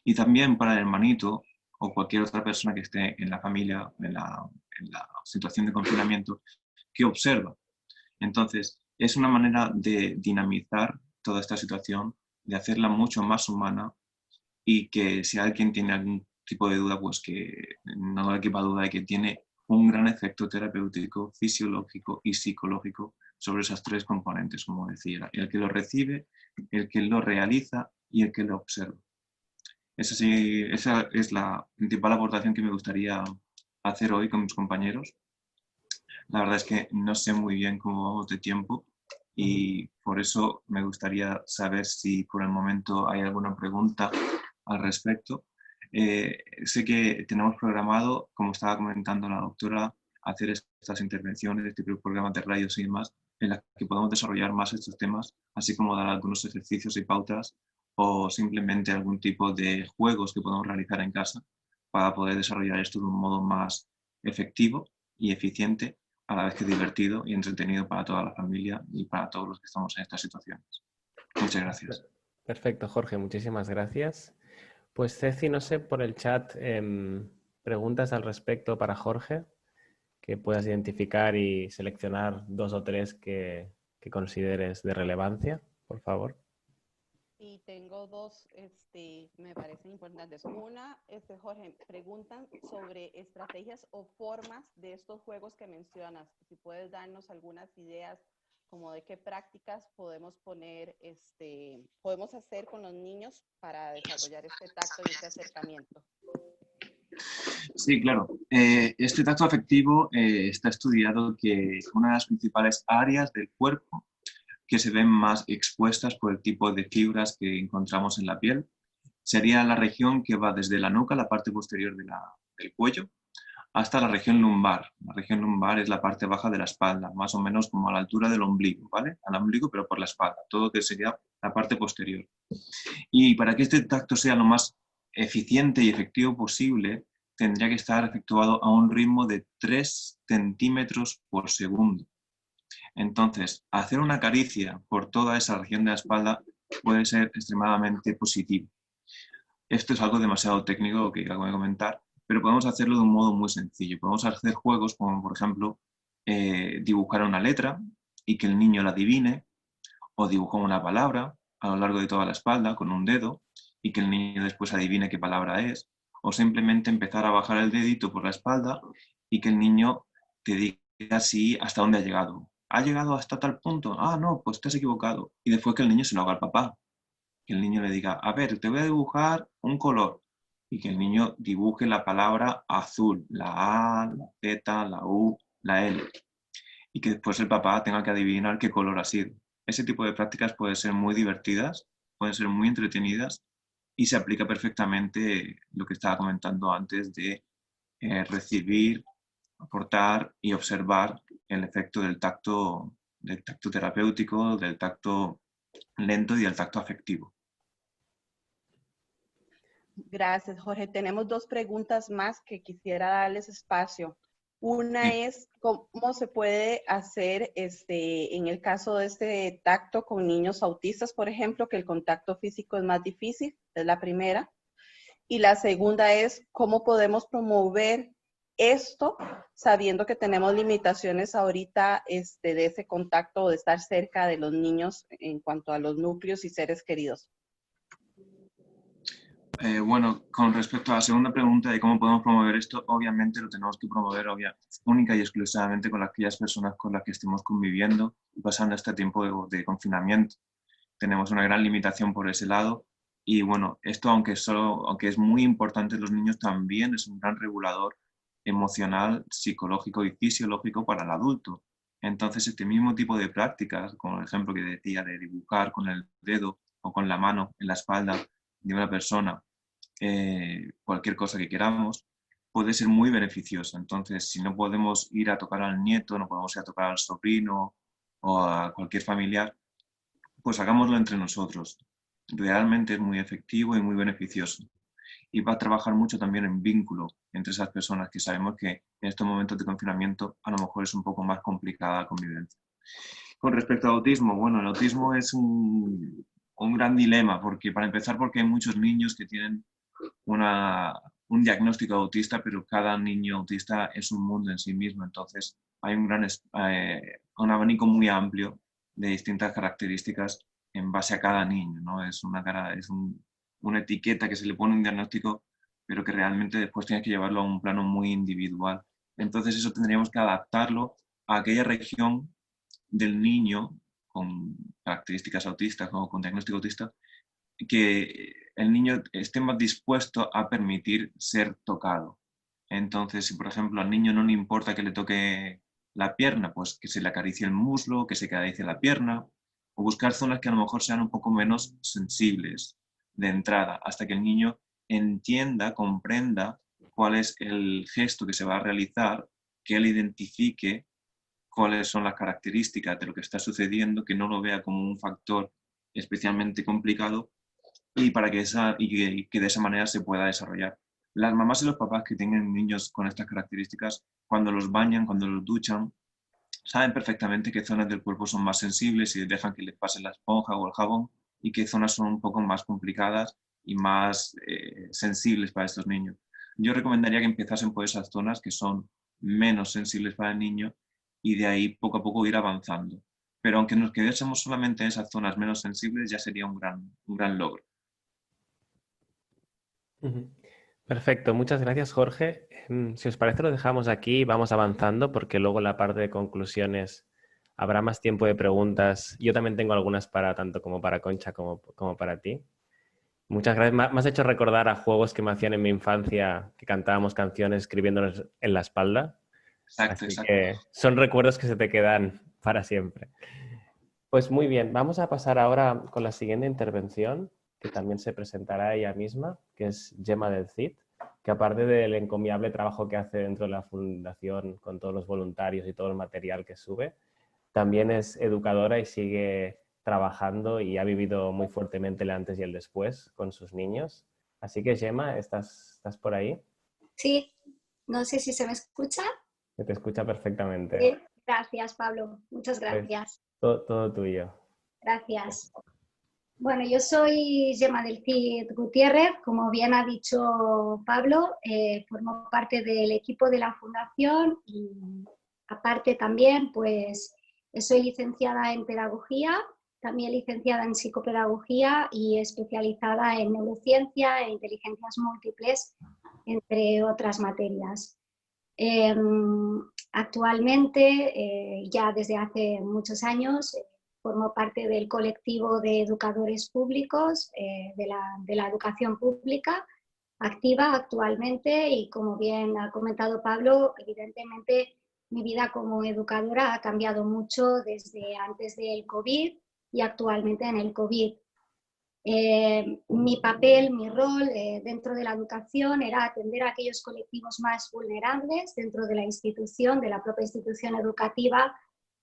Y también para el hermanito o cualquier otra persona que esté en la familia, en la situación de confinamiento, que observa. Entonces, es una manera de dinamizar toda esta situación, de hacerla mucho más humana y que si alguien tiene algún tipo de duda, pues que no le quepa duda de que tiene un gran efecto terapéutico, fisiológico y psicológico sobre esas tres componentes, como decía, el que lo recibe, el que lo realiza y el que lo observa. Esa es la principal aportación que me gustaría hacer hoy con mis compañeros. La verdad es que no sé muy bien cómo vamos de tiempo y por eso me gustaría saber si por el momento hay alguna pregunta al respecto. Sé que tenemos programado, como estaba comentando la doctora, hacer estas intervenciones, este programa de radios y demás, en las que podemos desarrollar más estos temas, así como dar algunos ejercicios y pautas o simplemente algún tipo de juegos que podamos realizar en casa para poder desarrollar esto de un modo más efectivo y eficiente, a la vez que divertido y entretenido para toda la familia y para todos los que estamos en estas situaciones. Muchas gracias. Perfecto, Jorge, muchísimas gracias. Pues Ceci, no sé, por el chat, preguntas al respecto para Jorge, que puedas identificar y seleccionar 2 o 3 que consideres de relevancia, por favor. Y tengo dos, me parecen importantes. Una, Jorge, preguntan sobre estrategias o formas de estos juegos que mencionas. Si puedes darnos algunas ideas como de qué prácticas podemos poner, podemos hacer con los niños para desarrollar este tacto y este acercamiento. Sí, claro. Este tacto afectivo está estudiado que una de las principales áreas del cuerpo que se ven más expuestas por el tipo de fibras que encontramos en la piel sería la región que va desde la nuca, la parte posterior del cuello, hasta la región lumbar. La región lumbar es la parte baja de la espalda, más o menos como a la altura del ombligo, ¿vale? Al ombligo, pero por la espalda, todo que sería la parte posterior. Y para que este tacto sea lo más eficiente y efectivo posible, tendría que estar efectuado a un ritmo de 3 centímetros por segundo. Entonces, hacer una caricia por toda esa región de la espalda puede ser extremadamente positivo. Esto es algo demasiado técnico que acabo de comentar, pero podemos hacerlo de un modo muy sencillo. Podemos hacer juegos como, por ejemplo, dibujar una letra y que el niño la adivine, o dibujar una palabra a lo largo de toda la espalda con un dedo y que el niño después adivine qué palabra es, o simplemente empezar a bajar el dedito por la espalda y que el niño te diga si hasta dónde ha llegado. ¿Ha llegado hasta tal punto? Ah, no, pues te has equivocado. Y después que el niño se lo haga al papá. Que el niño le diga, a ver, te voy a dibujar un color. Y que el niño dibuje la palabra azul, la A, la Z, la U, la L. Y que después el papá tenga que adivinar qué color ha sido. Ese tipo de prácticas pueden ser muy divertidas, pueden ser muy entretenidas y se aplica perfectamente lo que estaba comentando antes de recibir, aportar y observar el efecto del tacto terapéutico, del tacto lento y del tacto afectivo. Gracias, Jorge. Tenemos dos preguntas más que quisiera darles espacio. Una es cómo se puede hacer en el caso de este tacto con niños autistas, por ejemplo, que el contacto físico es más difícil, es la primera. Y la segunda es cómo podemos promover esto sabiendo que tenemos limitaciones ahorita de ese contacto o de estar cerca de los niños en cuanto a los núcleos y seres queridos. Bueno, con respecto a la segunda pregunta de cómo podemos promover esto, obviamente lo tenemos que promover única y exclusivamente con aquellas personas con las que estemos conviviendo y pasando este tiempo de confinamiento. Tenemos una gran limitación por ese lado y bueno, esto aunque es muy importante en los niños, también es un gran regulador emocional, psicológico y fisiológico para el adulto. Entonces, este mismo tipo de prácticas, como el ejemplo que decía de dibujar con el dedo o con la mano en la espalda de una persona, cualquier cosa que queramos, puede ser muy beneficioso. Entonces, si no podemos ir a tocar al nieto, no podemos ir a tocar al sobrino o a cualquier familiar, pues hagámoslo entre nosotros. Realmente es muy efectivo y muy beneficioso. Y va a trabajar mucho también en vínculo entre esas personas que sabemos que en estos momentos de confinamiento a lo mejor es un poco más complicada la convivencia. Con respecto al autismo, bueno, el autismo es un gran dilema, porque para empezar porque hay muchos niños que tienen un diagnóstico autista, pero cada niño autista es un mundo en sí mismo, entonces hay un abanico muy amplio de distintas características en base a cada niño, ¿no? Es una etiqueta que se le pone un diagnóstico, pero que realmente después tienes que llevarlo a un plano muy individual. Entonces eso tendríamos que adaptarlo a aquella región del niño con características autistas o con diagnóstico autista, que el niño esté más dispuesto a permitir ser tocado. Entonces, si por ejemplo al niño no le importa que le toque la pierna, pues que se le acaricie el muslo, que se acaricie la pierna, o buscar zonas que a lo mejor sean un poco menos sensibles de entrada, hasta que el niño entienda, comprenda cuál es el gesto que se va a realizar, que él identifique cuáles son las características de lo que está sucediendo, que no lo vea como un factor especialmente complicado y para que de esa manera se pueda desarrollar. Las mamás y los papás que tienen niños con estas características, cuando los bañan, cuando los duchan, saben perfectamente qué zonas del cuerpo son más sensibles y dejan que les pase la esponja o el jabón y qué zonas son un poco más complicadas y más sensibles para estos niños. Yo recomendaría que empezasen por esas zonas que son menos sensibles para el niño y de ahí poco a poco ir avanzando. Pero aunque nos quedásemos solamente en esas zonas menos sensibles, ya sería un gran logro. Ujú. Perfecto, muchas gracias, Jorge. Si os parece, lo dejamos aquí y vamos avanzando porque luego en la parte de conclusiones habrá más tiempo de preguntas. Yo también tengo algunas para tanto como para Concha como para ti. Muchas gracias. Me has hecho recordar a juegos que me hacían en mi infancia, que cantábamos canciones escribiéndonos en la espalda. Exacto, Así exacto. que son recuerdos que se te quedan para siempre. Pues muy bien, vamos a pasar ahora con la siguiente intervención, que también se presentará ella misma, que es Gemma del Cid, que aparte del encomiable trabajo que hace dentro de la fundación con todos los voluntarios y todo el material que sube, también es educadora y sigue trabajando y ha vivido muy fuertemente el antes y el después con sus niños. Así que Gemma, ¿estás por ahí? Sí, no sé si se me escucha. Se te escucha perfectamente. Gracias, Pablo. Muchas Pues gracias. todo tuyo. Gracias. Bueno, yo soy Gemma del Cid Gutiérrez, como bien ha dicho Pablo, formo parte del equipo de la Fundación y aparte también pues soy licenciada en Pedagogía, también licenciada en Psicopedagogía y especializada en Neurociencia e Inteligencias Múltiples, entre otras materias. Actualmente, ya desde hace muchos años, formo parte del colectivo de educadores públicos de la educación pública, activa actualmente y como bien ha comentado Pablo, evidentemente mi vida como educadora ha cambiado mucho desde antes del COVID y actualmente en el COVID. Mi papel, mi rol dentro de la educación era atender a aquellos colectivos más vulnerables dentro de la institución, de la propia institución educativa,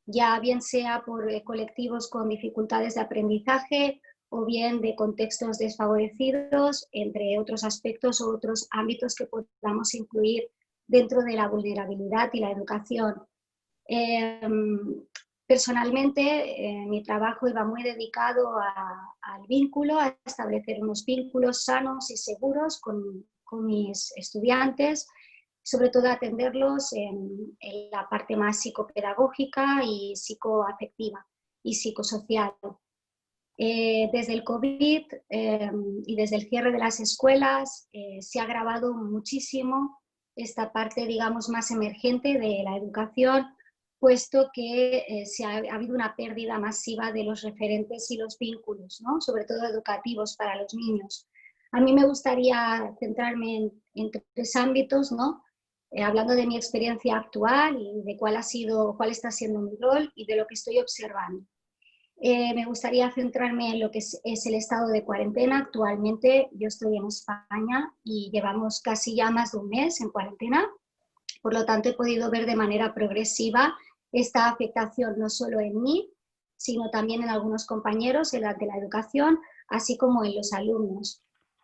ya bien sea por colectivos con dificultades de aprendizaje o bien de contextos desfavorecidos, entre otros aspectos o otros ámbitos que podamos incluir dentro de la vulnerabilidad y la educación. Personalmente, mi trabajo iba muy dedicado al vínculo, a establecer unos vínculos sanos y seguros con mis estudiantes, sobre todo atenderlos en la parte más psicopedagógica y psicoafectiva y psicosocial. Desde el COVID y desde el cierre de las escuelas se ha agravado muchísimo esta parte, digamos, más emergente de la educación, puesto que ha habido una pérdida masiva de los referentes y los vínculos, ¿no? Sobre todo educativos para los niños. A mí me gustaría centrarme en tres ámbitos, ¿no? Hablando de mi experiencia actual y de cuál está siendo mi rol y de lo que estoy observando. Me gustaría centrarme en lo que es el estado de cuarentena. Actualmente yo estoy en España y llevamos casi ya más de un mes en cuarentena. Por lo tanto, he podido ver de manera progresiva esta afectación no solo en mí, sino también en algunos compañeros de la educación, así como en los alumnos.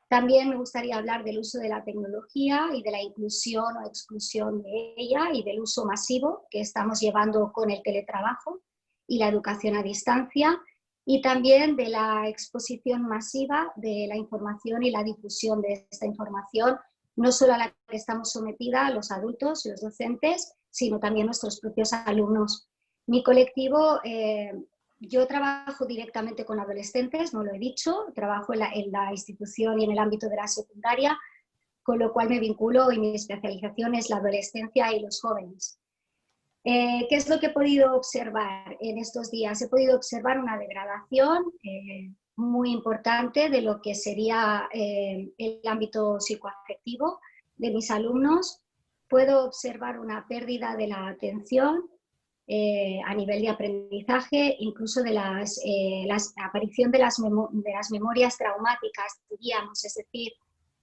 También me gustaría hablar del uso de la tecnología y de la inclusión o exclusión de ella y del uso masivo que estamos llevando con el teletrabajo y la educación a distancia, y también de la exposición masiva de la información y la difusión de esta información, no solo a la que estamos sometidas los adultos, los docentes, sino también nuestros propios alumnos. Mi colectivo, yo trabajo directamente con adolescentes, no lo he dicho, trabajo en la institución y en el ámbito de la secundaria, con lo cual me vinculo y mi especialización es la adolescencia y los jóvenes. ¿Qué es lo que he podido observar en estos días? He podido observar una degradación muy importante de lo que sería el ámbito psicoafectivo de mis alumnos. Puedo observar una pérdida de la atención a nivel de aprendizaje, incluso de la aparición de las memorias traumáticas, diríamos. Es decir,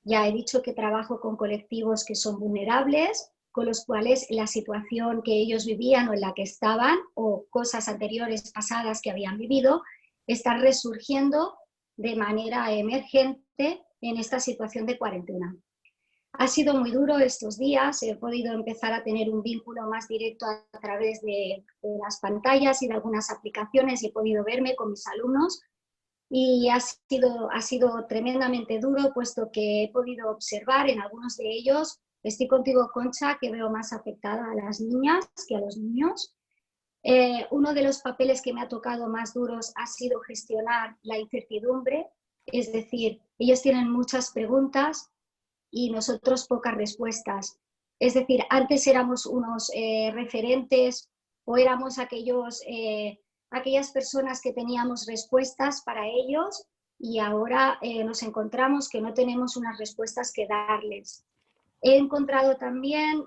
ya he dicho que trabajo con colectivos que son vulnerables, con los cuales la situación que ellos vivían o en la que estaban, o cosas anteriores pasadas que habían vivido, están resurgiendo de manera emergente en esta situación de cuarentena. Ha sido muy duro estos días, he podido empezar a tener un vínculo más directo a través de las pantallas y de algunas aplicaciones, y he podido verme con mis alumnos, y ha sido tremendamente duro, puesto que he podido observar en algunos de ellos. Estoy contigo, Concha, que veo más afectada a las niñas que a los niños. Uno de los papeles que me ha tocado más duros ha sido gestionar la incertidumbre, es decir, ellos tienen muchas preguntas y nosotros pocas respuestas. Es decir, antes éramos unos referentes o éramos aquellas personas que teníamos respuestas para ellos, y ahora nos encontramos que no tenemos unas respuestas que darles. He encontrado también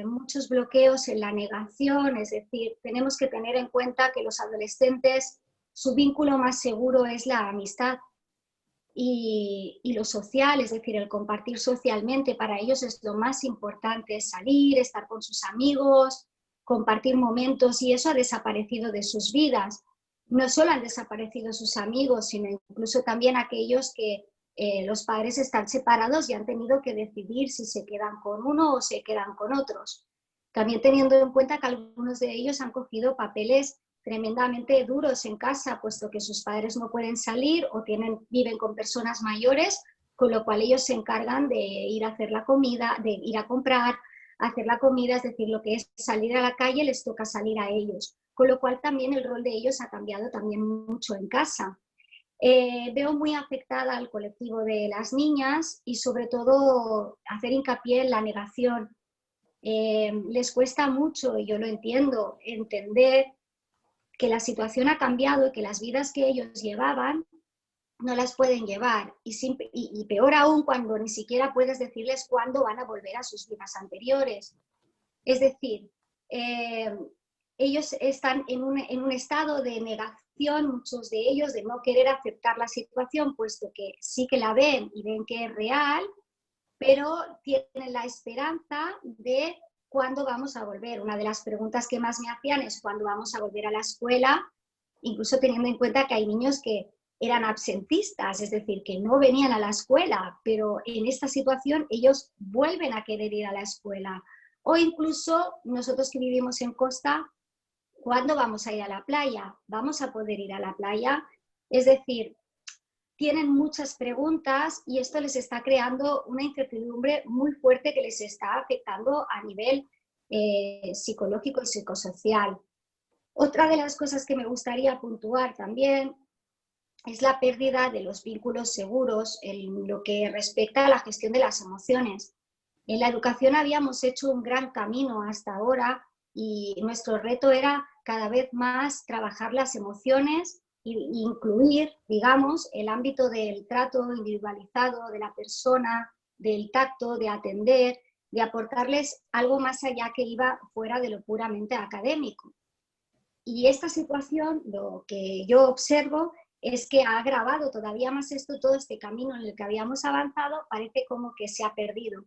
muchos bloqueos en la negación, es decir, tenemos que tener en cuenta que los adolescentes, su vínculo más seguro es la amistad y lo social, es decir, el compartir socialmente. Para ellos es lo más importante, salir, estar con sus amigos, compartir momentos, y eso ha desaparecido de sus vidas. No solo han desaparecido sus amigos, sino incluso también aquellos que los padres están separados y han tenido que decidir si se quedan con uno o se quedan con otros. También teniendo en cuenta que algunos de ellos han cogido papeles tremendamente duros en casa, puesto que sus padres no pueden salir o viven con personas mayores, con lo cual ellos se encargan de ir a hacer la comida, de ir a comprar, hacer la comida, es decir, lo que es salir a la calle les toca salir a ellos, con lo cual también el rol de ellos ha cambiado también mucho en casa. Veo muy afectada al colectivo de las niñas y sobre todo hacer hincapié en la negación. Les cuesta mucho, y yo lo entiendo, entender que la situación ha cambiado y que las vidas que ellos llevaban no las pueden llevar, y peor aún cuando ni siquiera puedes decirles cuándo van a volver a sus vidas anteriores. Es decir, ellos están en un estado de negación, muchos de ellos, de no querer aceptar la situación, puesto que sí que la ven y ven que es real, pero tienen la esperanza de cuándo vamos a volver. Una de las preguntas que más me hacían es cuándo vamos a volver a la escuela, incluso teniendo en cuenta que hay niños que eran absentistas, es decir, que no venían a la escuela, pero en esta situación ellos vuelven a querer ir a la escuela. O incluso nosotros que vivimos en costa, ¿cuándo vamos a ir a la playa? ¿Vamos a poder ir a la playa? Es decir, tienen muchas preguntas y esto les está creando una incertidumbre muy fuerte que les está afectando a nivel psicológico y psicosocial. Otra de las cosas que me gustaría puntuar también es la pérdida de los vínculos seguros en lo que respecta a la gestión de las emociones. En la educación habíamos hecho un gran camino hasta ahora y nuestro reto era cada vez más trabajar las emociones e incluir, digamos, el ámbito del trato individualizado de la persona, del tacto, de atender, de aportarles algo más allá que iba fuera de lo puramente académico. Y esta situación, lo que yo observo es que ha agravado todavía más esto, todo este camino en el que habíamos avanzado, parece como que se ha perdido.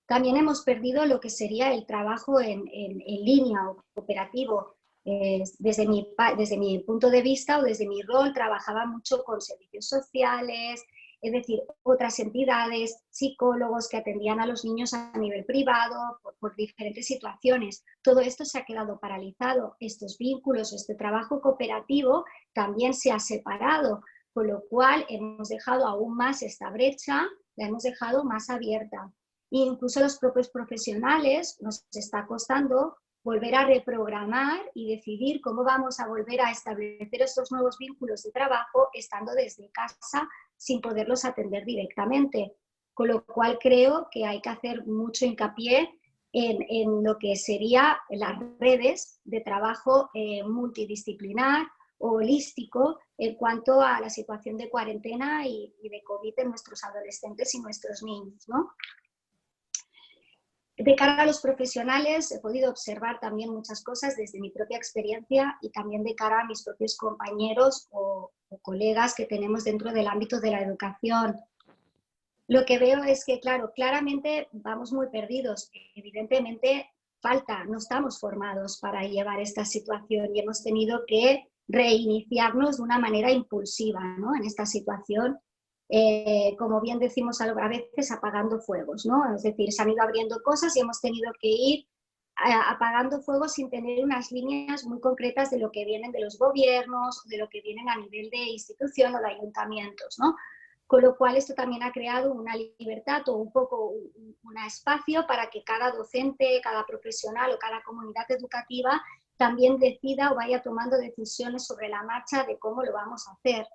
También hemos perdido lo que sería el trabajo en línea o cooperativo. Desde mi punto de vista o desde mi rol, trabajaba mucho con servicios sociales, es decir, otras entidades, psicólogos que atendían a los niños a nivel privado por diferentes situaciones. Todo esto se ha quedado paralizado. Estos vínculos, este trabajo cooperativo también se ha separado, con lo cual hemos dejado aún más esta brecha, la hemos dejado más abierta. E incluso los propios profesionales nos está costando volver a reprogramar y decidir cómo vamos a volver a establecer estos nuevos vínculos de trabajo estando desde casa sin poderlos atender directamente. Con lo cual creo que hay que hacer mucho hincapié en lo que serían las redes de trabajo multidisciplinar o holístico en cuanto a la situación de cuarentena y de COVID en nuestros adolescentes y nuestros niños, ¿no? De cara a los profesionales he podido observar también muchas cosas desde mi propia experiencia y también de cara a mis propios compañeros o colegas que tenemos dentro del ámbito de la educación. Lo que veo es que, claro, claramente vamos muy perdidos. Evidentemente no estamos formados para llevar esta situación y hemos tenido que reiniciarnos de una manera impulsiva, ¿no? En esta situación. Como bien decimos a veces, apagando fuegos, ¿no? Es decir, se han ido abriendo cosas y hemos tenido que ir apagando fuegos sin tener unas líneas muy concretas de lo que vienen de los gobiernos, de lo que vienen a nivel de institución o de ayuntamientos, ¿no? Con lo cual esto también ha creado una libertad o un poco un espacio para que cada docente, cada profesional o cada comunidad educativa también decida o vaya tomando decisiones sobre la marcha de cómo lo vamos a hacer.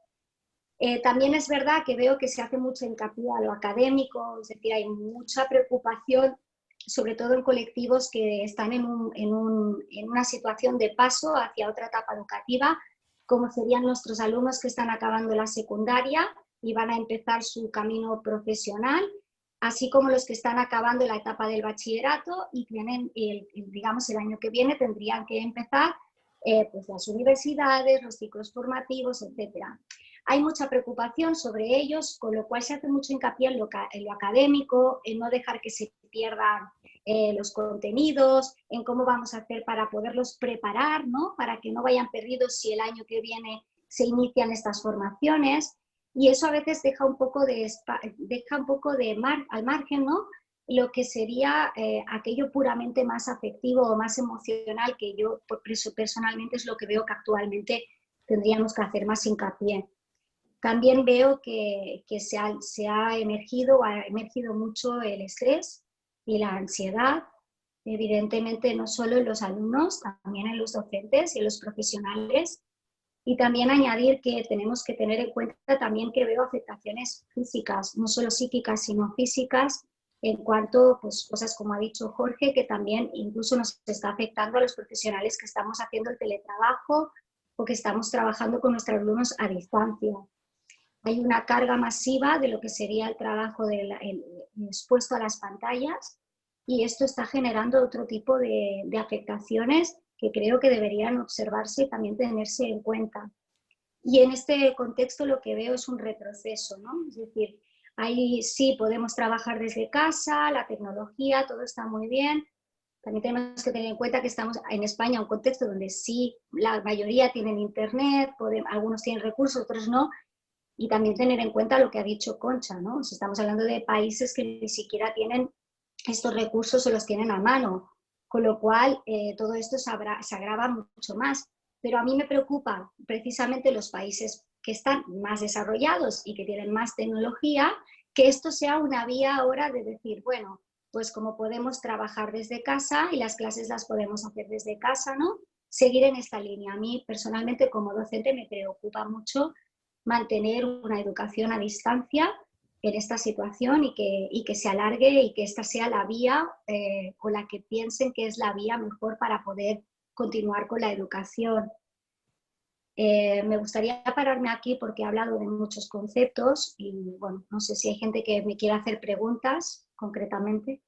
También es verdad que veo que se hace mucho hincapié a lo académico, es decir, hay mucha preocupación, sobre todo en colectivos que están en una situación de paso hacia otra etapa educativa, como serían nuestros alumnos que están acabando la secundaria y van a empezar su camino profesional, así como los que están acabando la etapa del bachillerato y tienen, digamos, el año que viene tendrían que empezar pues las universidades, los ciclos formativos, etcétera. Hay mucha preocupación sobre ellos, con lo cual se hace mucho hincapié en lo académico, en no dejar que se pierdan los contenidos, en cómo vamos a hacer para poderlos preparar, ¿no? Para que no vayan perdidos si el año que viene se inician estas formaciones. Y eso a veces deja un poco al margen, ¿no? Lo que sería aquello puramente más afectivo o más emocional, que yo personalmente es lo que veo que actualmente tendríamos que hacer más hincapié. También veo que ha emergido mucho el estrés y la ansiedad, evidentemente no solo en los alumnos, también en los docentes y en los profesionales. Y también añadir que tenemos que tener en cuenta también que veo afectaciones físicas, no solo psíquicas, sino físicas, en cuanto a pues, cosas como ha dicho Jorge, que también incluso nos está afectando a los profesionales que estamos haciendo el teletrabajo o que estamos trabajando con nuestros alumnos a distancia. Hay una carga masiva de lo que sería el trabajo expuesto a las pantallas y esto está generando otro tipo de afectaciones que creo que deberían observarse y también tenerse en cuenta. Y en este contexto lo que veo es un retroceso, ¿no? Es decir, ahí sí podemos trabajar desde casa, la tecnología, todo está muy bien. También tenemos que tener en cuenta que estamos en España, un contexto donde sí, la mayoría tienen internet, algunos tienen recursos, otros no. Y también tener en cuenta lo que ha dicho Concha, ¿no? O sea, estamos hablando de países que ni siquiera tienen estos recursos o los tienen a mano, con lo cual todo esto se agrava mucho más. Pero a mí me preocupa precisamente los países que están más desarrollados y que tienen más tecnología, que esto sea una vía ahora de decir, bueno, pues como podemos trabajar desde casa y las clases las podemos hacer desde casa, ¿no? Seguir en esta línea. A mí personalmente como docente me preocupa mucho mantener una educación a distancia en esta situación y que se alargue y que esta sea la vía o la que piensen que es la vía mejor para poder continuar con la educación. Me gustaría pararme aquí porque he hablado de muchos conceptos y bueno, no sé si hay gente que me quiera hacer preguntas concretamente.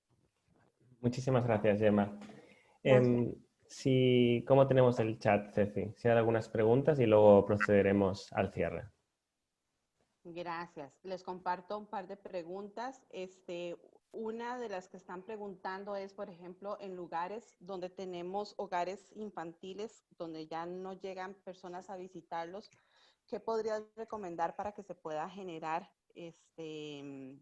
Muchísimas gracias, Gemma. Gracias. ¿Cómo tenemos el chat, Ceci? Si hay algunas preguntas y luego procederemos al cierre. Gracias. Les comparto un par de preguntas. Una de las que están preguntando es, por ejemplo, en lugares donde tenemos hogares infantiles, donde ya no llegan personas a visitarlos, ¿qué podrías recomendar para que se pueda generar este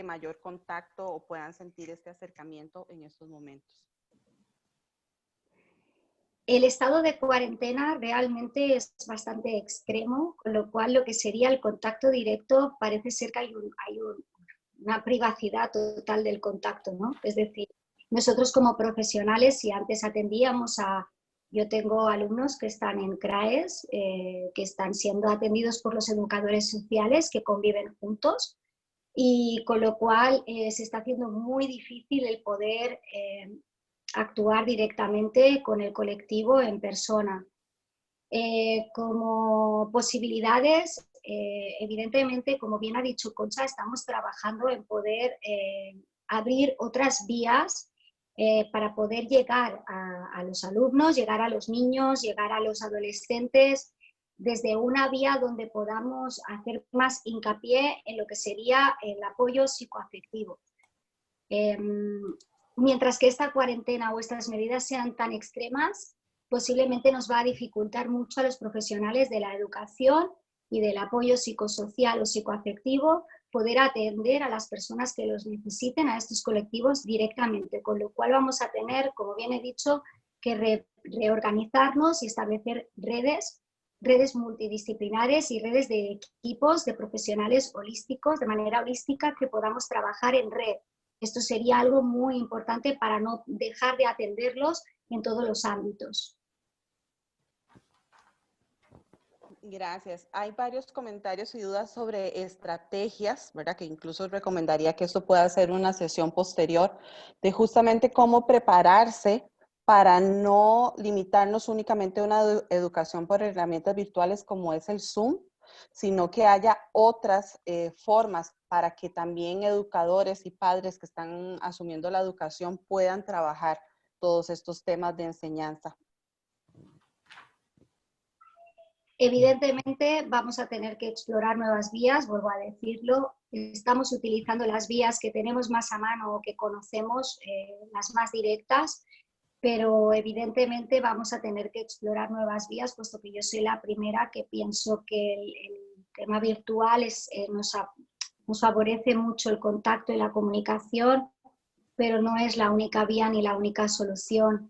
mayor contacto o puedan sentir este acercamiento en estos momentos? El estado de cuarentena realmente es bastante extremo, con lo cual lo que sería el contacto directo parece ser que hay una privacidad total del contacto, ¿no? Es decir, nosotros como profesionales, si antes atendíamos yo tengo alumnos que están en CRAES, que están siendo atendidos por los educadores sociales que conviven juntos, y con lo cual se está haciendo muy difícil el poder actuar directamente con el colectivo en persona. Como posibilidades, evidentemente, como bien ha dicho Concha, estamos trabajando en poder abrir otras vías para poder llegar a los alumnos, llegar a los niños, llegar a los adolescentes, desde una vía donde podamos hacer más hincapié en lo que sería el apoyo psicoafectivo. Mientras que esta cuarentena o estas medidas sean tan extremas, posiblemente nos va a dificultar mucho a los profesionales de la educación y del apoyo psicosocial o psicoafectivo poder atender a las personas que los necesiten, a estos colectivos directamente, con lo cual vamos a tener, como bien he dicho, que reorganizarnos y establecer redes multidisciplinares y redes de equipos de profesionales holísticos, de manera holística, que podamos trabajar en red. Esto sería algo muy importante para no dejar de atenderlos en todos los ámbitos. Gracias. Hay varios comentarios y dudas sobre estrategias, ¿verdad? Que incluso recomendaría que esto pueda ser una sesión posterior de justamente cómo prepararse para no limitarnos únicamente a una educación por herramientas virtuales como es el Zoom, sino que haya otras formas para que también educadores y padres que están asumiendo la educación puedan trabajar todos estos temas de enseñanza. Evidentemente vamos a tener que explorar nuevas vías, vuelvo a decirlo. Estamos utilizando las vías que tenemos más a mano o que conocemos, las más directas, pero evidentemente vamos a tener que explorar nuevas vías, puesto que yo soy la primera que pienso que el tema virtual nos favorece mucho el contacto y la comunicación, pero no es la única vía ni la única solución.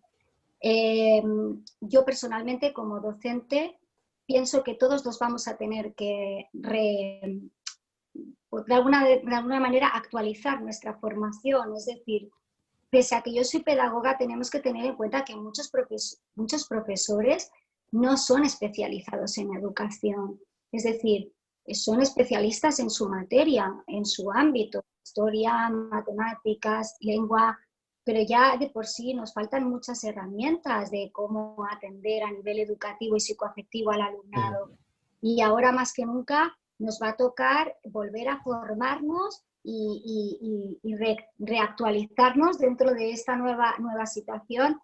Yo personalmente, como docente, pienso que todos nos vamos a tener que de alguna manera actualizar nuestra formación, es decir, pese a que yo soy pedagoga, tenemos que tener en cuenta que muchos profesores no son especializados en educación, es decir, son especialistas en su materia, en su ámbito, historia, matemáticas, lengua, pero ya de por sí nos faltan muchas herramientas de cómo atender a nivel educativo y psicoafectivo al alumnado. Y ahora más que nunca nos va a tocar volver a formarnos y reactualizarnos dentro de esta nueva situación.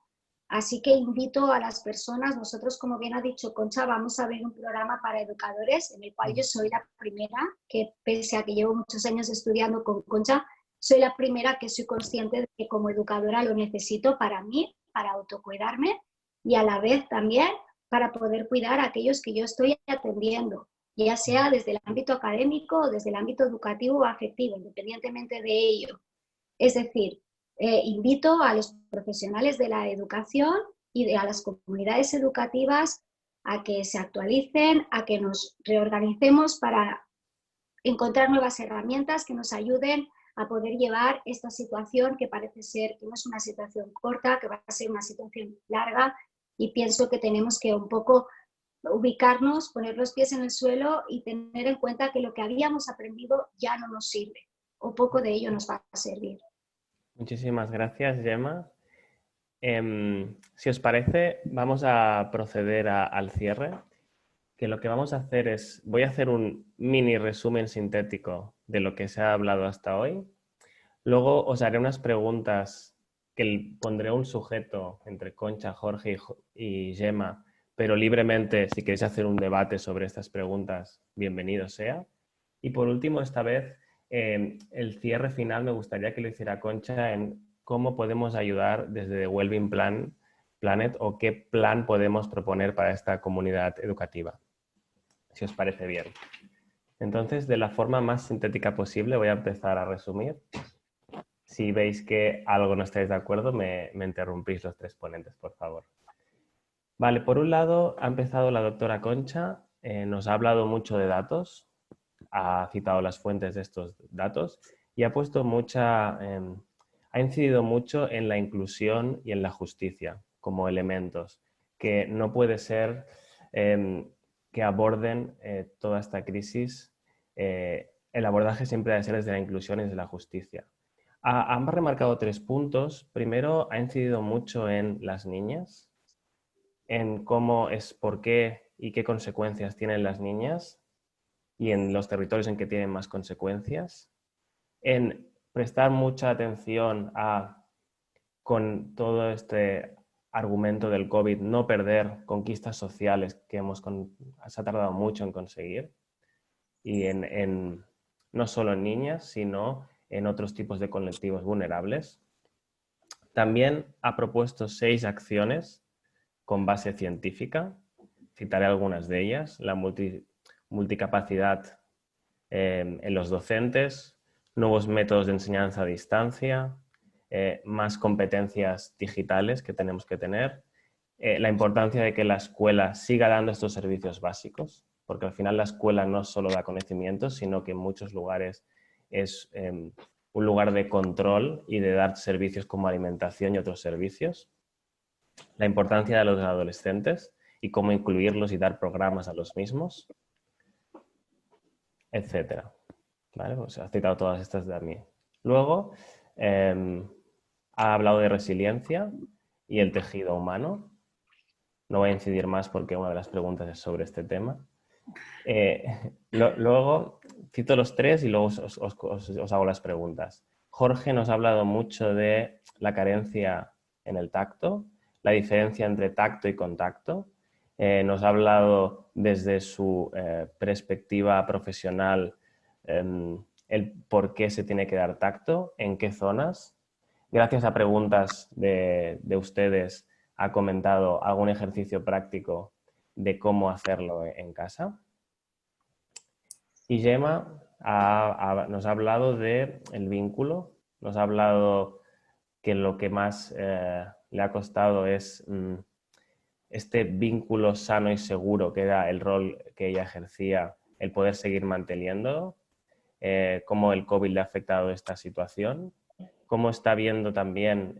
Así que invito a las personas, nosotros, como bien ha dicho Concha, vamos a ver un programa para educadores en el cual yo soy la primera, que pese a que llevo muchos años estudiando con Concha, soy la primera que soy consciente de que como educadora lo necesito para mí, para autocuidarme y a la vez también para poder cuidar a aquellos que yo estoy atendiendo, ya sea desde el ámbito académico o desde el ámbito educativo o afectivo, independientemente de ello. Es decir, invito a los profesionales de la educación y a las comunidades educativas a que se actualicen, a que nos reorganicemos para encontrar nuevas herramientas que nos ayuden a poder llevar esta situación que parece ser que no es una situación corta, que va a ser una situación larga, y pienso que tenemos que un poco ubicarnos, poner los pies en el suelo y tener en cuenta que lo que habíamos aprendido ya no nos sirve o poco de ello nos va a servir. Muchísimas gracias, Gemma. Si os parece, vamos a proceder al cierre, que lo que vamos a hacer es, voy a hacer un mini resumen sintético de lo que se ha hablado hasta hoy. Luego os haré unas preguntas que pondré un sujeto entre Concha, Jorge y Gemma, pero libremente, si queréis hacer un debate sobre estas preguntas, bienvenido sea. Y por último, esta vez, el cierre final me gustaría que lo hiciera Concha en cómo podemos ayudar desde The Wellbeing Planet o qué plan podemos proponer para esta comunidad educativa, si os parece bien. Entonces, de la forma más sintética posible, voy a empezar a resumir. Si veis que algo no estáis de acuerdo, me interrumpís los tres ponentes, por favor. Vale, por un lado, ha empezado la doctora Concha, nos ha hablado mucho de datos, ha citado las fuentes de estos datos y ha puesto ha incidido mucho en la inclusión y en la justicia como elementos, que no puede ser que aborden toda esta crisis. El abordaje siempre debe ser desde la inclusión y desde la justicia. Han remarcado 3 puntos. Primero, ha incidido mucho en las niñas, en por qué y qué consecuencias tienen las niñas y en los territorios en que tienen más consecuencias, en prestar mucha atención con todo este argumento del COVID, no perder conquistas sociales que se ha tardado mucho en conseguir, y no solo en niñas, sino en otros tipos de colectivos vulnerables. También ha propuesto 6 acciones con base científica. Citaré algunas de ellas. La multicapacidad en los docentes, nuevos métodos de enseñanza a distancia, más competencias digitales que tenemos que tener, la importancia de que la escuela siga dando estos servicios básicos, porque al final la escuela no solo da conocimientos, sino que en muchos lugares es un lugar de control y de dar servicios como alimentación y otros servicios. La importancia de los adolescentes y cómo incluirlos y dar programas a los mismos, etcétera. ¿Vale? Pues ha citado todas estas de mí. Luego, ha hablado de resiliencia y el tejido humano. No voy a incidir más porque una de las preguntas es sobre este tema. Luego, cito los 3 y luego os hago las preguntas. Jorge nos ha hablado mucho de la carencia en el tacto, la diferencia entre tacto y contacto. Nos ha hablado desde su perspectiva profesional el por qué se tiene que dar tacto, en qué zonas. Gracias a preguntas de ustedes ha comentado algún ejercicio práctico de cómo hacerlo en casa. Y Gemma nos ha hablado del vínculo, nos ha hablado que lo que más le ha costado es este vínculo sano y seguro que era el rol que ella ejercía, el poder seguir manteniéndolo, cómo el COVID le ha afectado esta situación, cómo está viendo también,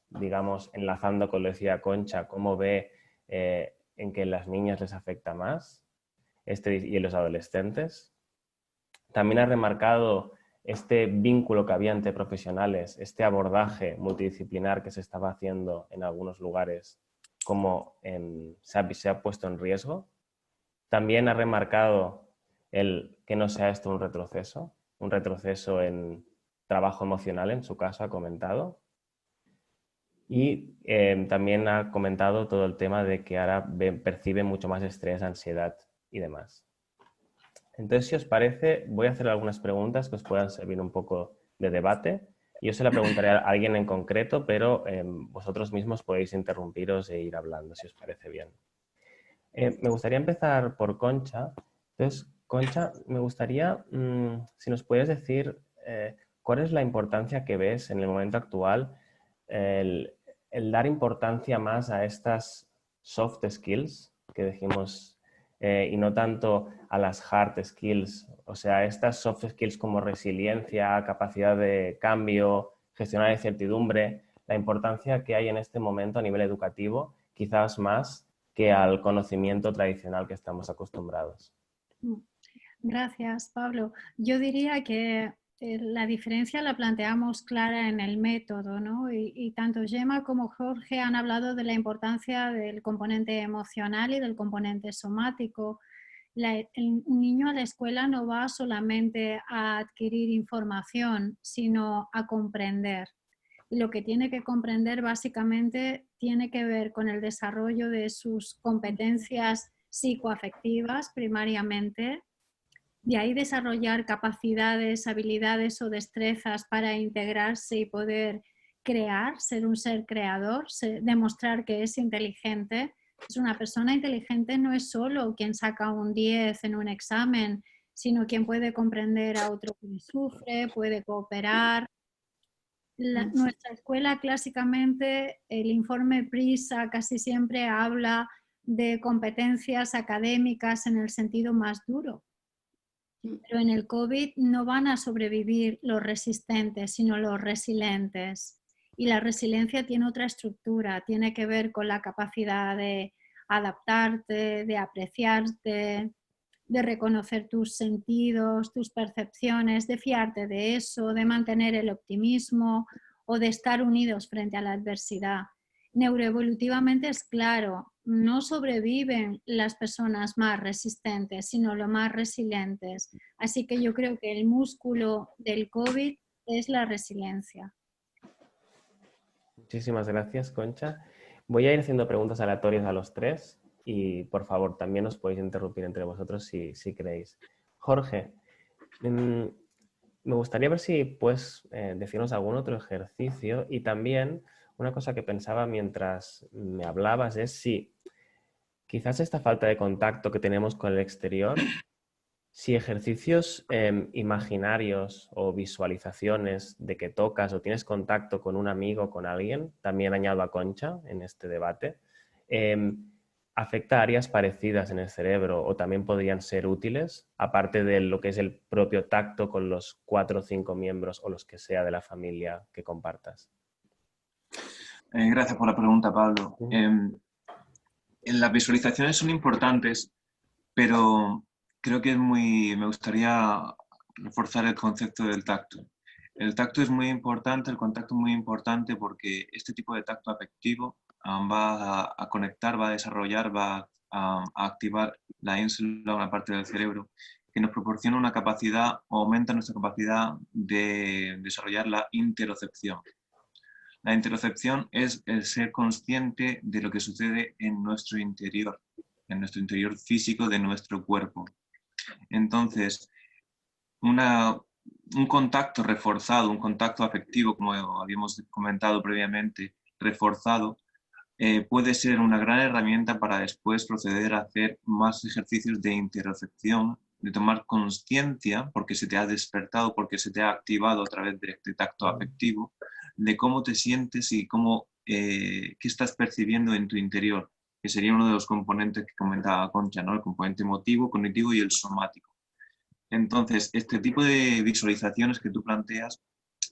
digamos, enlazando con lo que decía Concha, cómo ve en que las niñas les afecta más y en los adolescentes. También ha remarcado este vínculo que había entre profesionales, este abordaje multidisciplinar que se estaba haciendo en algunos lugares, cómo se ha puesto en riesgo. También ha remarcado que no sea esto un retroceso en trabajo emocional, en su caso ha comentado. Y también ha comentado todo el tema de que ahora percibe mucho más estrés, ansiedad y demás. Entonces, si os parece, voy a hacer algunas preguntas que os puedan servir un poco de debate. Yo se la preguntaré a alguien en concreto, pero vosotros mismos podéis interrumpiros e ir hablando, si os parece bien. Me gustaría empezar por Concha. Entonces, Concha, me gustaría, si nos puedes decir cuál es la importancia que ves en el momento actual, el dar importancia más a estas soft skills que dijimos y no tanto a las hard skills, o sea, estas soft skills como resiliencia, capacidad de cambio, gestionar incertidumbre, la importancia que hay en este momento a nivel educativo, quizás más que al conocimiento tradicional que estamos acostumbrados. Gracias, Pablo. Yo diría que la diferencia la planteamos clara en el método, ¿no? Y tanto Gemma como Jorge han hablado de la importancia del componente emocional y del componente somático. Un niño a la escuela no va solamente a adquirir información, sino a comprender. Y lo que tiene que comprender básicamente tiene que ver con el desarrollo de sus competencias psicoafectivas primariamente. De ahí desarrollar capacidades, habilidades o destrezas para integrarse y poder crear, ser un ser creador, demostrar que es inteligente. Es una persona inteligente, no es solo quien saca un 10 en un examen, sino quien puede comprender a otro que sufre, puede cooperar. Nuestra escuela clásicamente, el informe PRISA casi siempre habla de competencias académicas en el sentido más duro. Pero en el COVID no van a sobrevivir los resistentes, sino los resilientes. Y la resiliencia tiene otra estructura, tiene que ver con la capacidad de adaptarte, de apreciarte, de reconocer tus sentidos, tus percepciones, de fiarte de eso, de mantener el optimismo o de estar unidos frente a la adversidad. Neuroevolutivamente es claro, no sobreviven las personas más resistentes, sino los más resilientes. Así que yo creo que el músculo del COVID es la resiliencia. Muchísimas gracias, Concha. Voy a ir haciendo preguntas aleatorias a los tres y, por favor, también os podéis interrumpir entre vosotros si queréis. Jorge, me gustaría ver si puedes decirnos algún otro ejercicio, y también una cosa que pensaba mientras me hablabas es si quizás esta falta de contacto que tenemos con el exterior, si ejercicios imaginarios o visualizaciones de que tocas o tienes contacto con un amigo o con alguien, también añado a Concha en este debate, afecta a áreas parecidas en el cerebro o también podrían ser útiles, aparte de lo que es el propio tacto con los 4 o 5 miembros o los que sea de la familia que compartas. Gracias por la pregunta, Pablo. Las visualizaciones son importantes, pero creo que me gustaría reforzar el concepto del tacto. El tacto es muy importante, el contacto es muy importante porque este tipo de tacto afectivo va a conectar, va a desarrollar, va a activar la ínsula, una parte del cerebro, que nos proporciona una capacidad, o aumenta nuestra capacidad de desarrollar la interocepción. La interocepción es el ser consciente de lo que sucede en nuestro interior físico de nuestro cuerpo. Entonces, un contacto reforzado, un contacto afectivo, como habíamos comentado previamente, reforzado, puede ser una gran herramienta para después proceder a hacer más ejercicios de interocepción, de tomar conciencia, porque se te ha despertado, porque se te ha activado a través de este tacto afectivo, de cómo te sientes y qué estás percibiendo en tu interior, que sería uno de los componentes que comentaba Concha, ¿no? El componente emotivo, cognitivo y el somático. Entonces, este tipo de visualizaciones que tú planteas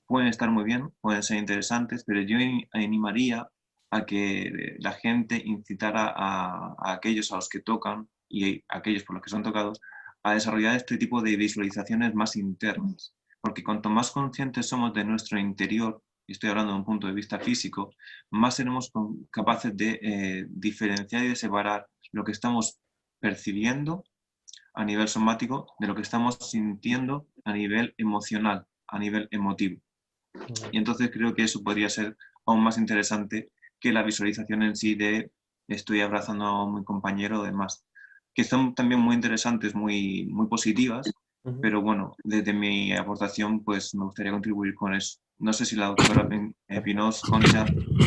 pueden estar muy bien, pueden ser interesantes, pero yo animaría a que la gente incitara a aquellos a los que tocan y a aquellos por los que son tocados a desarrollar este tipo de visualizaciones más internas, porque cuanto más conscientes somos de nuestro interior, y estoy hablando de un punto de vista físico, más seremos capaces de diferenciar y de separar lo que estamos percibiendo a nivel somático de lo que estamos sintiendo a nivel emocional, a nivel emotivo. Y entonces creo que eso podría ser aún más interesante que la visualización en sí de estoy abrazando a mi compañero o demás, que son también muy interesantes, muy positivas, pero bueno, desde mi aportación pues me gustaría contribuir con eso. No sé si la doctora Pinós, Concha,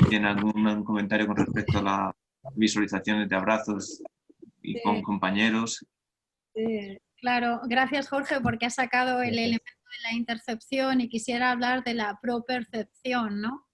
tiene algún comentario con respecto a las visualizaciones de abrazos y con compañeros. Claro, gracias Jorge porque has sacado el elemento de la intercepción y quisiera hablar de la propercepción, ¿no?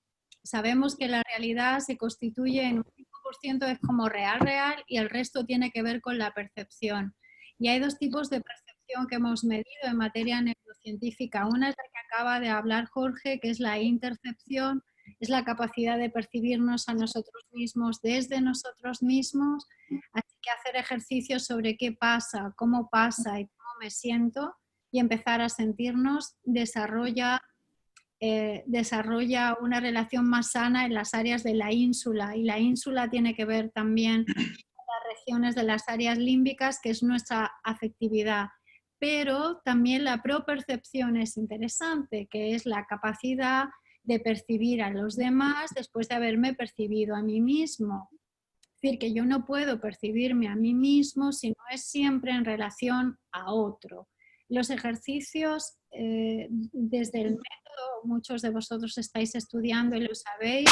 Sabemos que la realidad se constituye en un 5% es como real y el resto tiene que ver con la percepción. Y hay dos tipos de percepción que hemos medido en materia neurocientífica. Una es la que acaba de hablar Jorge, que es la intercepción, es la capacidad de percibirnos a nosotros mismos desde nosotros mismos. Así que hacer ejercicios sobre qué pasa y cómo me siento y empezar a sentirnos desarrolla una relación más sana en las áreas de la ínsula, y la ínsula tiene que ver también con las regiones de las áreas límbicas, que es nuestra afectividad. Pero también la propercepción es interesante, que es la capacidad de percibir a los demás después de haberme percibido a mí mismo. Es decir, que yo no puedo percibirme a mí mismo si no es siempre en relación a otro. Los ejercicios, desde el método, muchos de vosotros estáis estudiando y lo sabéis,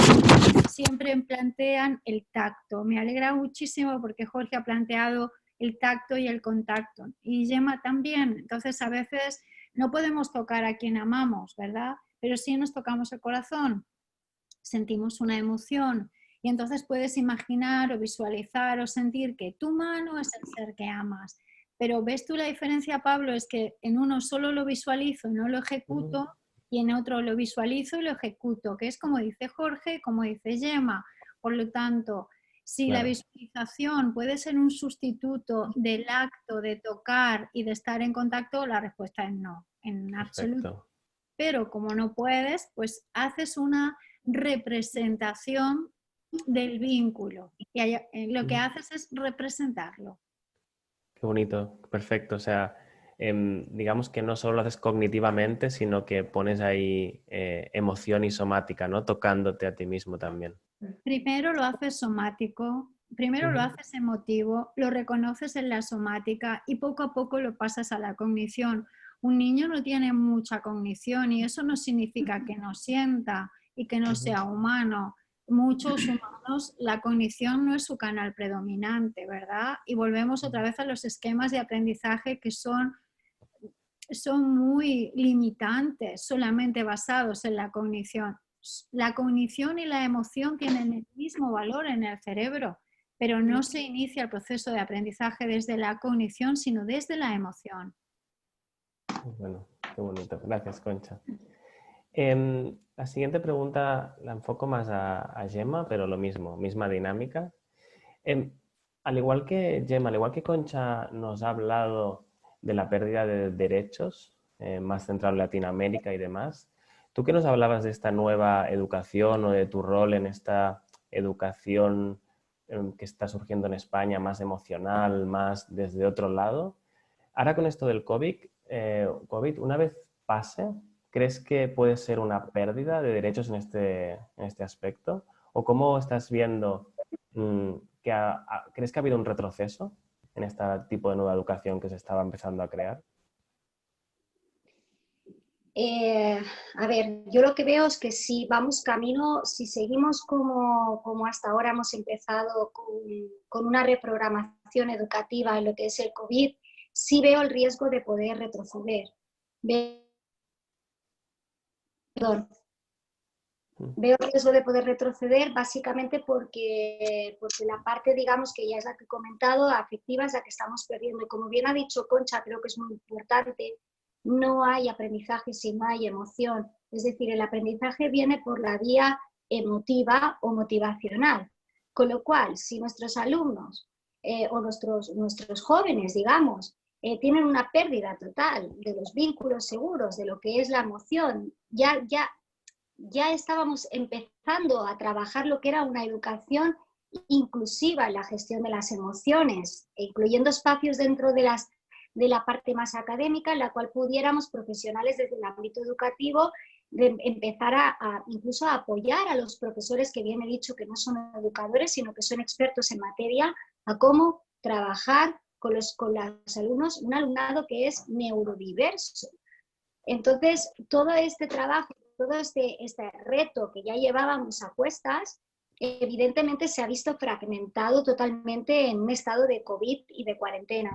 siempre plantean el tacto. Me alegra muchísimo porque Jorge ha planteado el tacto y el contacto, y Gemma también. Entonces a veces no podemos tocar a quien amamos, ¿verdad? Pero sí nos tocamos el corazón, sentimos una emoción, y entonces puedes imaginar o visualizar o sentir que tu mano es el ser que amas. Pero ¿ves tú la diferencia, Pablo? Es que en uno solo lo visualizo y no lo ejecuto, y en otro lo visualizo y lo ejecuto, que es como dice Jorge, como dice Gemma. Por lo tanto, si la visualización puede ser un sustituto del acto de tocar y de estar en contacto, la respuesta es no, en absoluto. Pero como no puedes, pues haces una representación del vínculo, y lo que haces es representarlo. Qué bonito, perfecto. O sea, digamos que no solo lo haces cognitivamente, sino que pones ahí emoción y somática, ¿no? Tocándote a ti mismo también. Primero lo haces somático, primero lo haces emotivo, lo reconoces en la somática y poco a poco lo pasas a la cognición. Un niño no tiene mucha cognición y eso no significa que no sienta y que no sea humano. Muchos humanos, la cognición no es su canal predominante, ¿verdad? Y volvemos otra vez a los esquemas de aprendizaje que son muy limitantes, solamente basados en la cognición. La cognición y la emoción tienen el mismo valor en el cerebro, pero no se inicia el proceso de aprendizaje desde la cognición, sino desde la emoción. Bueno, qué bonito. Gracias, Concha. La siguiente pregunta la enfoco más a Gemma, pero lo mismo, misma dinámica. Al igual que Gemma, al igual que Concha nos ha hablado de la pérdida de derechos, más centrado en Latinoamérica y demás, tú que nos hablabas de esta nueva educación o de tu rol en esta educación que está surgiendo en España, más emocional, más desde otro lado, ahora con esto del COVID, una vez pase, ¿crees que puede ser una pérdida de derechos en este aspecto? ¿O cómo estás viendo crees que ha habido un retroceso en este tipo de nueva educación que se estaba empezando a crear? A ver, yo lo que veo es que si vamos camino, si seguimos como hasta ahora hemos empezado con una reprogramación educativa en lo que es el COVID, sí veo el riesgo de poder retroceder. Veo el riesgo de poder retroceder básicamente porque la parte, digamos, que ya es la que he comentado, afectiva, es la que estamos perdiendo. Y como bien ha dicho Concha, creo que es muy importante, no hay aprendizaje si no hay emoción. Es decir, el aprendizaje viene por la vía emotiva o motivacional. Con lo cual, si nuestros alumnos o nuestros jóvenes, digamos, tienen una pérdida total de los vínculos seguros, de lo que es la emoción, ya estábamos empezando a trabajar lo que era una educación inclusiva en la gestión de las emociones, incluyendo espacios dentro de la parte más académica, en la cual pudiéramos, profesionales desde el ámbito educativo, empezar incluso a apoyar a los profesores, que bien he dicho que no son educadores, sino que son expertos en materia, a cómo trabajar con los alumnos, un alumnado que es neurodiverso. Entonces, todo este trabajo, todo este reto que ya llevábamos a cuestas, evidentemente se ha visto fragmentado totalmente en un estado de COVID y de cuarentena.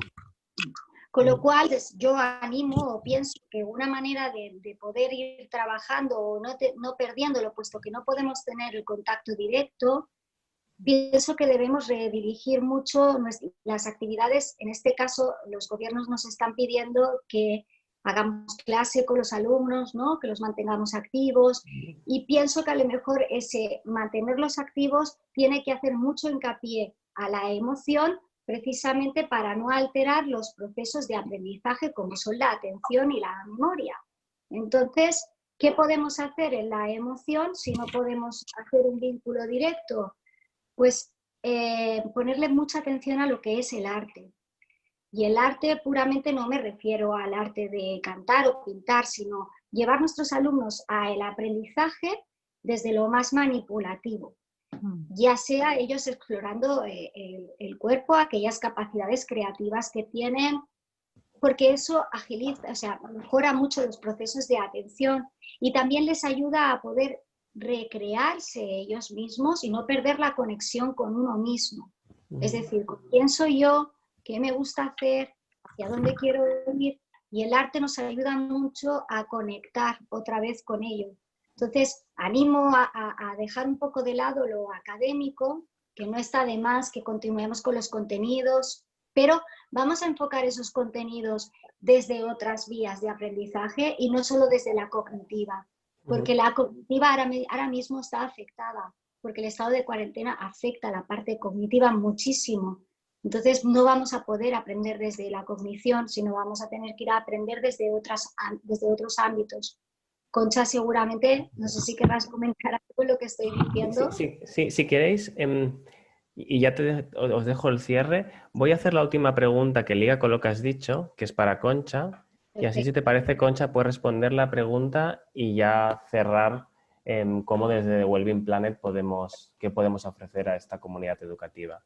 Con lo cual, yo animo o pienso que una manera de poder ir trabajando o no perdiéndolo, puesto que no podemos tener el contacto directo, pienso que debemos redirigir mucho las actividades. En este caso, los gobiernos nos están pidiendo que hagamos clase con los alumnos, ¿no? Que los mantengamos activos, y pienso que a lo mejor ese mantenerlos activos tiene que hacer mucho hincapié a la emoción, precisamente para no alterar los procesos de aprendizaje como son la atención y la memoria. Entonces, ¿qué podemos hacer en la emoción si no podemos hacer un vínculo directo? Pues ponerle mucha atención a lo que es el arte. Y el arte puramente no me refiero al arte de cantar o pintar, sino llevar a nuestros alumnos al aprendizaje desde lo más manipulativo, ya sea ellos explorando el cuerpo, aquellas capacidades creativas que tienen, porque eso agiliza, o sea, mejora mucho los procesos de atención y también les ayuda a poder recrearse ellos mismos y no perder la conexión con uno mismo. Es decir, ¿quién soy yo? ¿Qué me gusta hacer? ¿Hacia dónde quiero ir? Y el arte nos ayuda mucho a conectar otra vez con ello. Entonces, animo a dejar un poco de lado lo académico, que no está de más que continuemos con los contenidos, pero vamos a enfocar esos contenidos desde otras vías de aprendizaje y no solo desde la cognitiva, porque la cognitiva ahora mismo está afectada, porque el estado de cuarentena afecta a la parte cognitiva muchísimo. Entonces no vamos a poder aprender desde la cognición, sino vamos a tener que ir a aprender desde otros ámbitos. Concha, seguramente, no sé si querrás comentar algo lo que estoy diciendo. Sí, si queréis, y ya os dejo el cierre, voy a hacer la última pregunta que liga con lo que has dicho, que es para Concha, y así, si te parece, Concha, puedes responder la pregunta y ya cerrar cómo desde The Wellbeing Planet qué podemos ofrecer a esta comunidad educativa.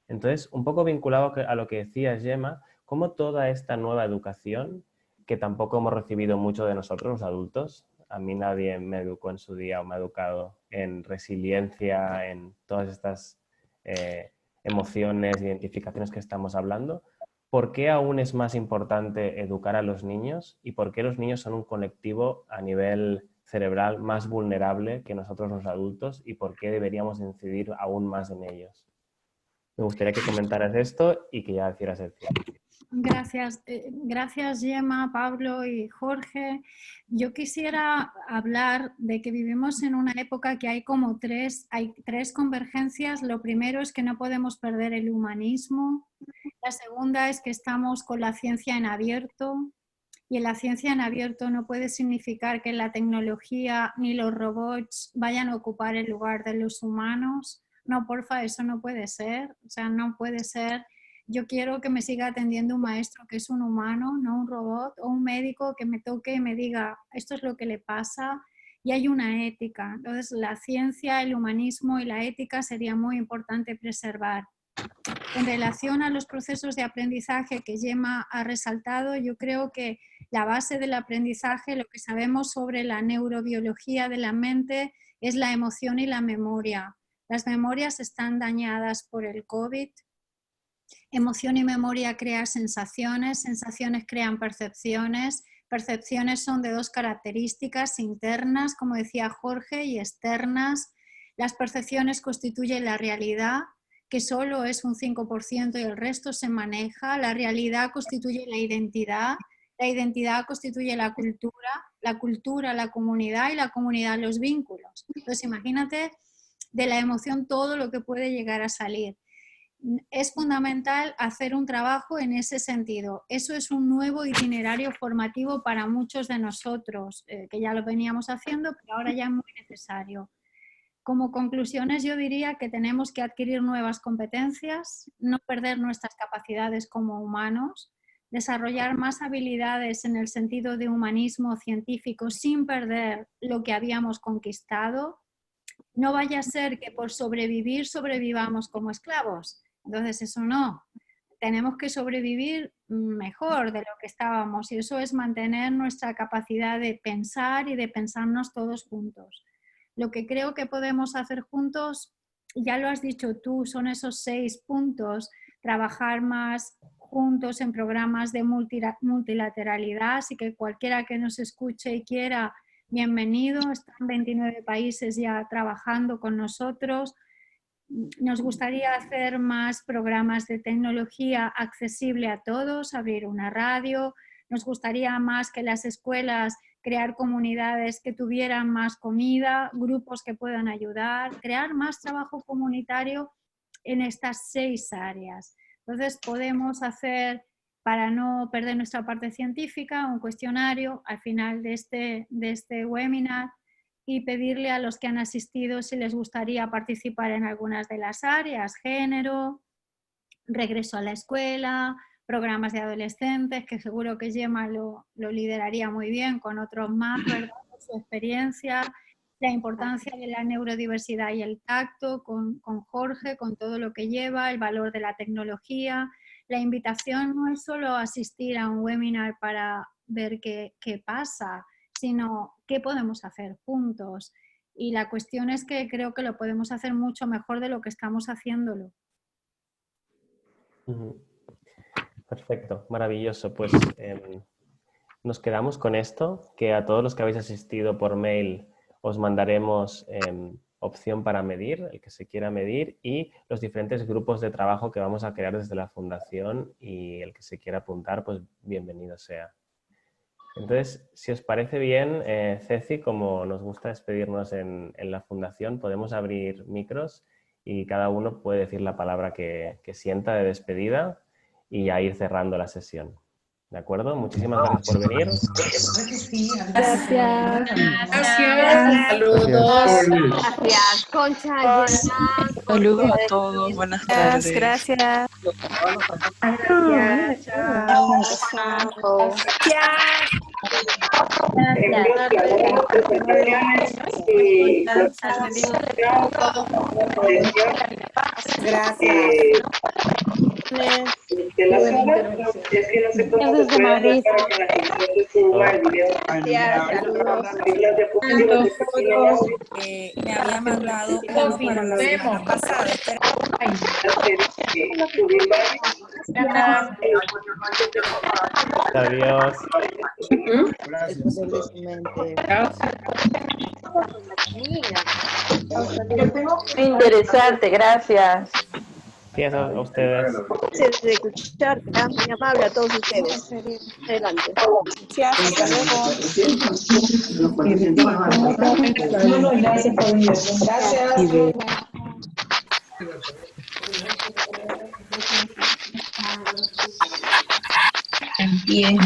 Entonces, un poco vinculado a lo que decías, Gemma, cómo toda esta nueva educación, que tampoco hemos recibido mucho de nosotros los adultos, a mí nadie me educó en su día o me ha educado en resiliencia, en todas estas emociones, identificaciones que estamos hablando. ¿Por qué aún es más importante educar a los niños y por qué los niños son un colectivo a nivel cerebral más vulnerable que nosotros los adultos y por qué deberíamos incidir aún más en ellos? Me gustaría que comentaras esto y que ya hicieras el cierre. Gracias, gracias Gemma, Pablo y Jorge. Yo quisiera hablar de que vivimos en una época que hay tres convergencias. Lo primero es que no podemos perder el humanismo. La segunda es que estamos con la ciencia en abierto. Y en la ciencia en abierto no puede significar que la tecnología ni los robots vayan a ocupar el lugar de los humanos. No, porfa, eso no puede ser. O sea, no puede ser. Yo quiero que me siga atendiendo un maestro que es un humano, no un robot, o un médico que me toque y me diga esto es lo que le pasa, y hay una ética. Entonces, la ciencia, el humanismo y la ética sería muy importante preservar. En relación a los procesos de aprendizaje que Gemma ha resaltado, yo creo que la base del aprendizaje, lo que sabemos sobre la neurobiología de la mente, es la emoción y la memoria. Las memorias están dañadas por el COVID. Emoción y memoria crean sensaciones, sensaciones crean percepciones, percepciones son de dos características, internas, como decía Jorge, y externas. Las percepciones constituyen la realidad, que solo es un 5% y el resto se maneja. La realidad constituye la identidad constituye la cultura, la comunidad y la comunidad los vínculos. Entonces imagínate de la emoción todo lo que puede llegar a salir. Es fundamental hacer un trabajo en ese sentido. Eso es un nuevo itinerario formativo para muchos de nosotros, que ya lo veníamos haciendo, pero ahora ya es muy necesario. Como conclusiones, yo diría que tenemos que adquirir nuevas competencias, no perder nuestras capacidades como humanos, desarrollar más habilidades en el sentido de humanismo científico sin perder lo que habíamos conquistado. No vaya a ser que por sobrevivir sobrevivamos como esclavos. Entonces eso no. Tenemos que sobrevivir mejor de lo que estábamos y eso es mantener nuestra capacidad de pensar y de pensarnos todos juntos. Lo que creo que podemos hacer juntos, ya lo has dicho tú, son esos 6 puntos, trabajar más juntos en programas de multilateralidad, así que cualquiera que nos escuche y quiera, bienvenido, están 29 países ya trabajando con nosotros. Nos gustaría hacer más programas de tecnología accesible a todos, abrir una radio. Nos gustaría más que las escuelas crear comunidades que tuvieran más comida, grupos que puedan ayudar, crear más trabajo comunitario en estas 6 áreas. Entonces podemos hacer, para no perder nuestra parte científica, un cuestionario al final de este webinar y pedirle a los que han asistido si les gustaría participar en algunas de las áreas, género, regreso a la escuela, programas de adolescentes, que seguro que Gemma lo lideraría muy bien con otros más, ¿verdad? Por su experiencia, la importancia de la neurodiversidad y el tacto con Jorge, con todo lo que lleva, el valor de la tecnología. La invitación no es solo asistir a un webinar para ver qué pasa, sino qué podemos hacer juntos. Y la cuestión es que creo que lo podemos hacer mucho mejor de lo que estamos haciéndolo. Perfecto, maravilloso. Pues nos quedamos con esto, que a todos los que habéis asistido por mail os mandaremos opción para medir, el que se quiera medir, y los diferentes grupos de trabajo que vamos a crear desde la Fundación, y el que se quiera apuntar, pues bienvenido sea. Entonces, si os parece bien, Ceci, como nos gusta despedirnos en la Fundación, podemos abrir micros y cada uno puede decir la palabra que sienta de despedida y a ir cerrando la sesión. ¿De acuerdo? Muchísimas gracias por venir. Gracias. Saludos. Gracias, Concha. Saludos a todos. Buenas tardes. Gracias. Me había mandado para la semana pasada. Adiós. Interesante, gracias. Gracias a ustedes. Gracias de escuchar, muy amable a todos ustedes. Adelante. Gracias, hasta luego. Gracias por venir. Gracias. Bien.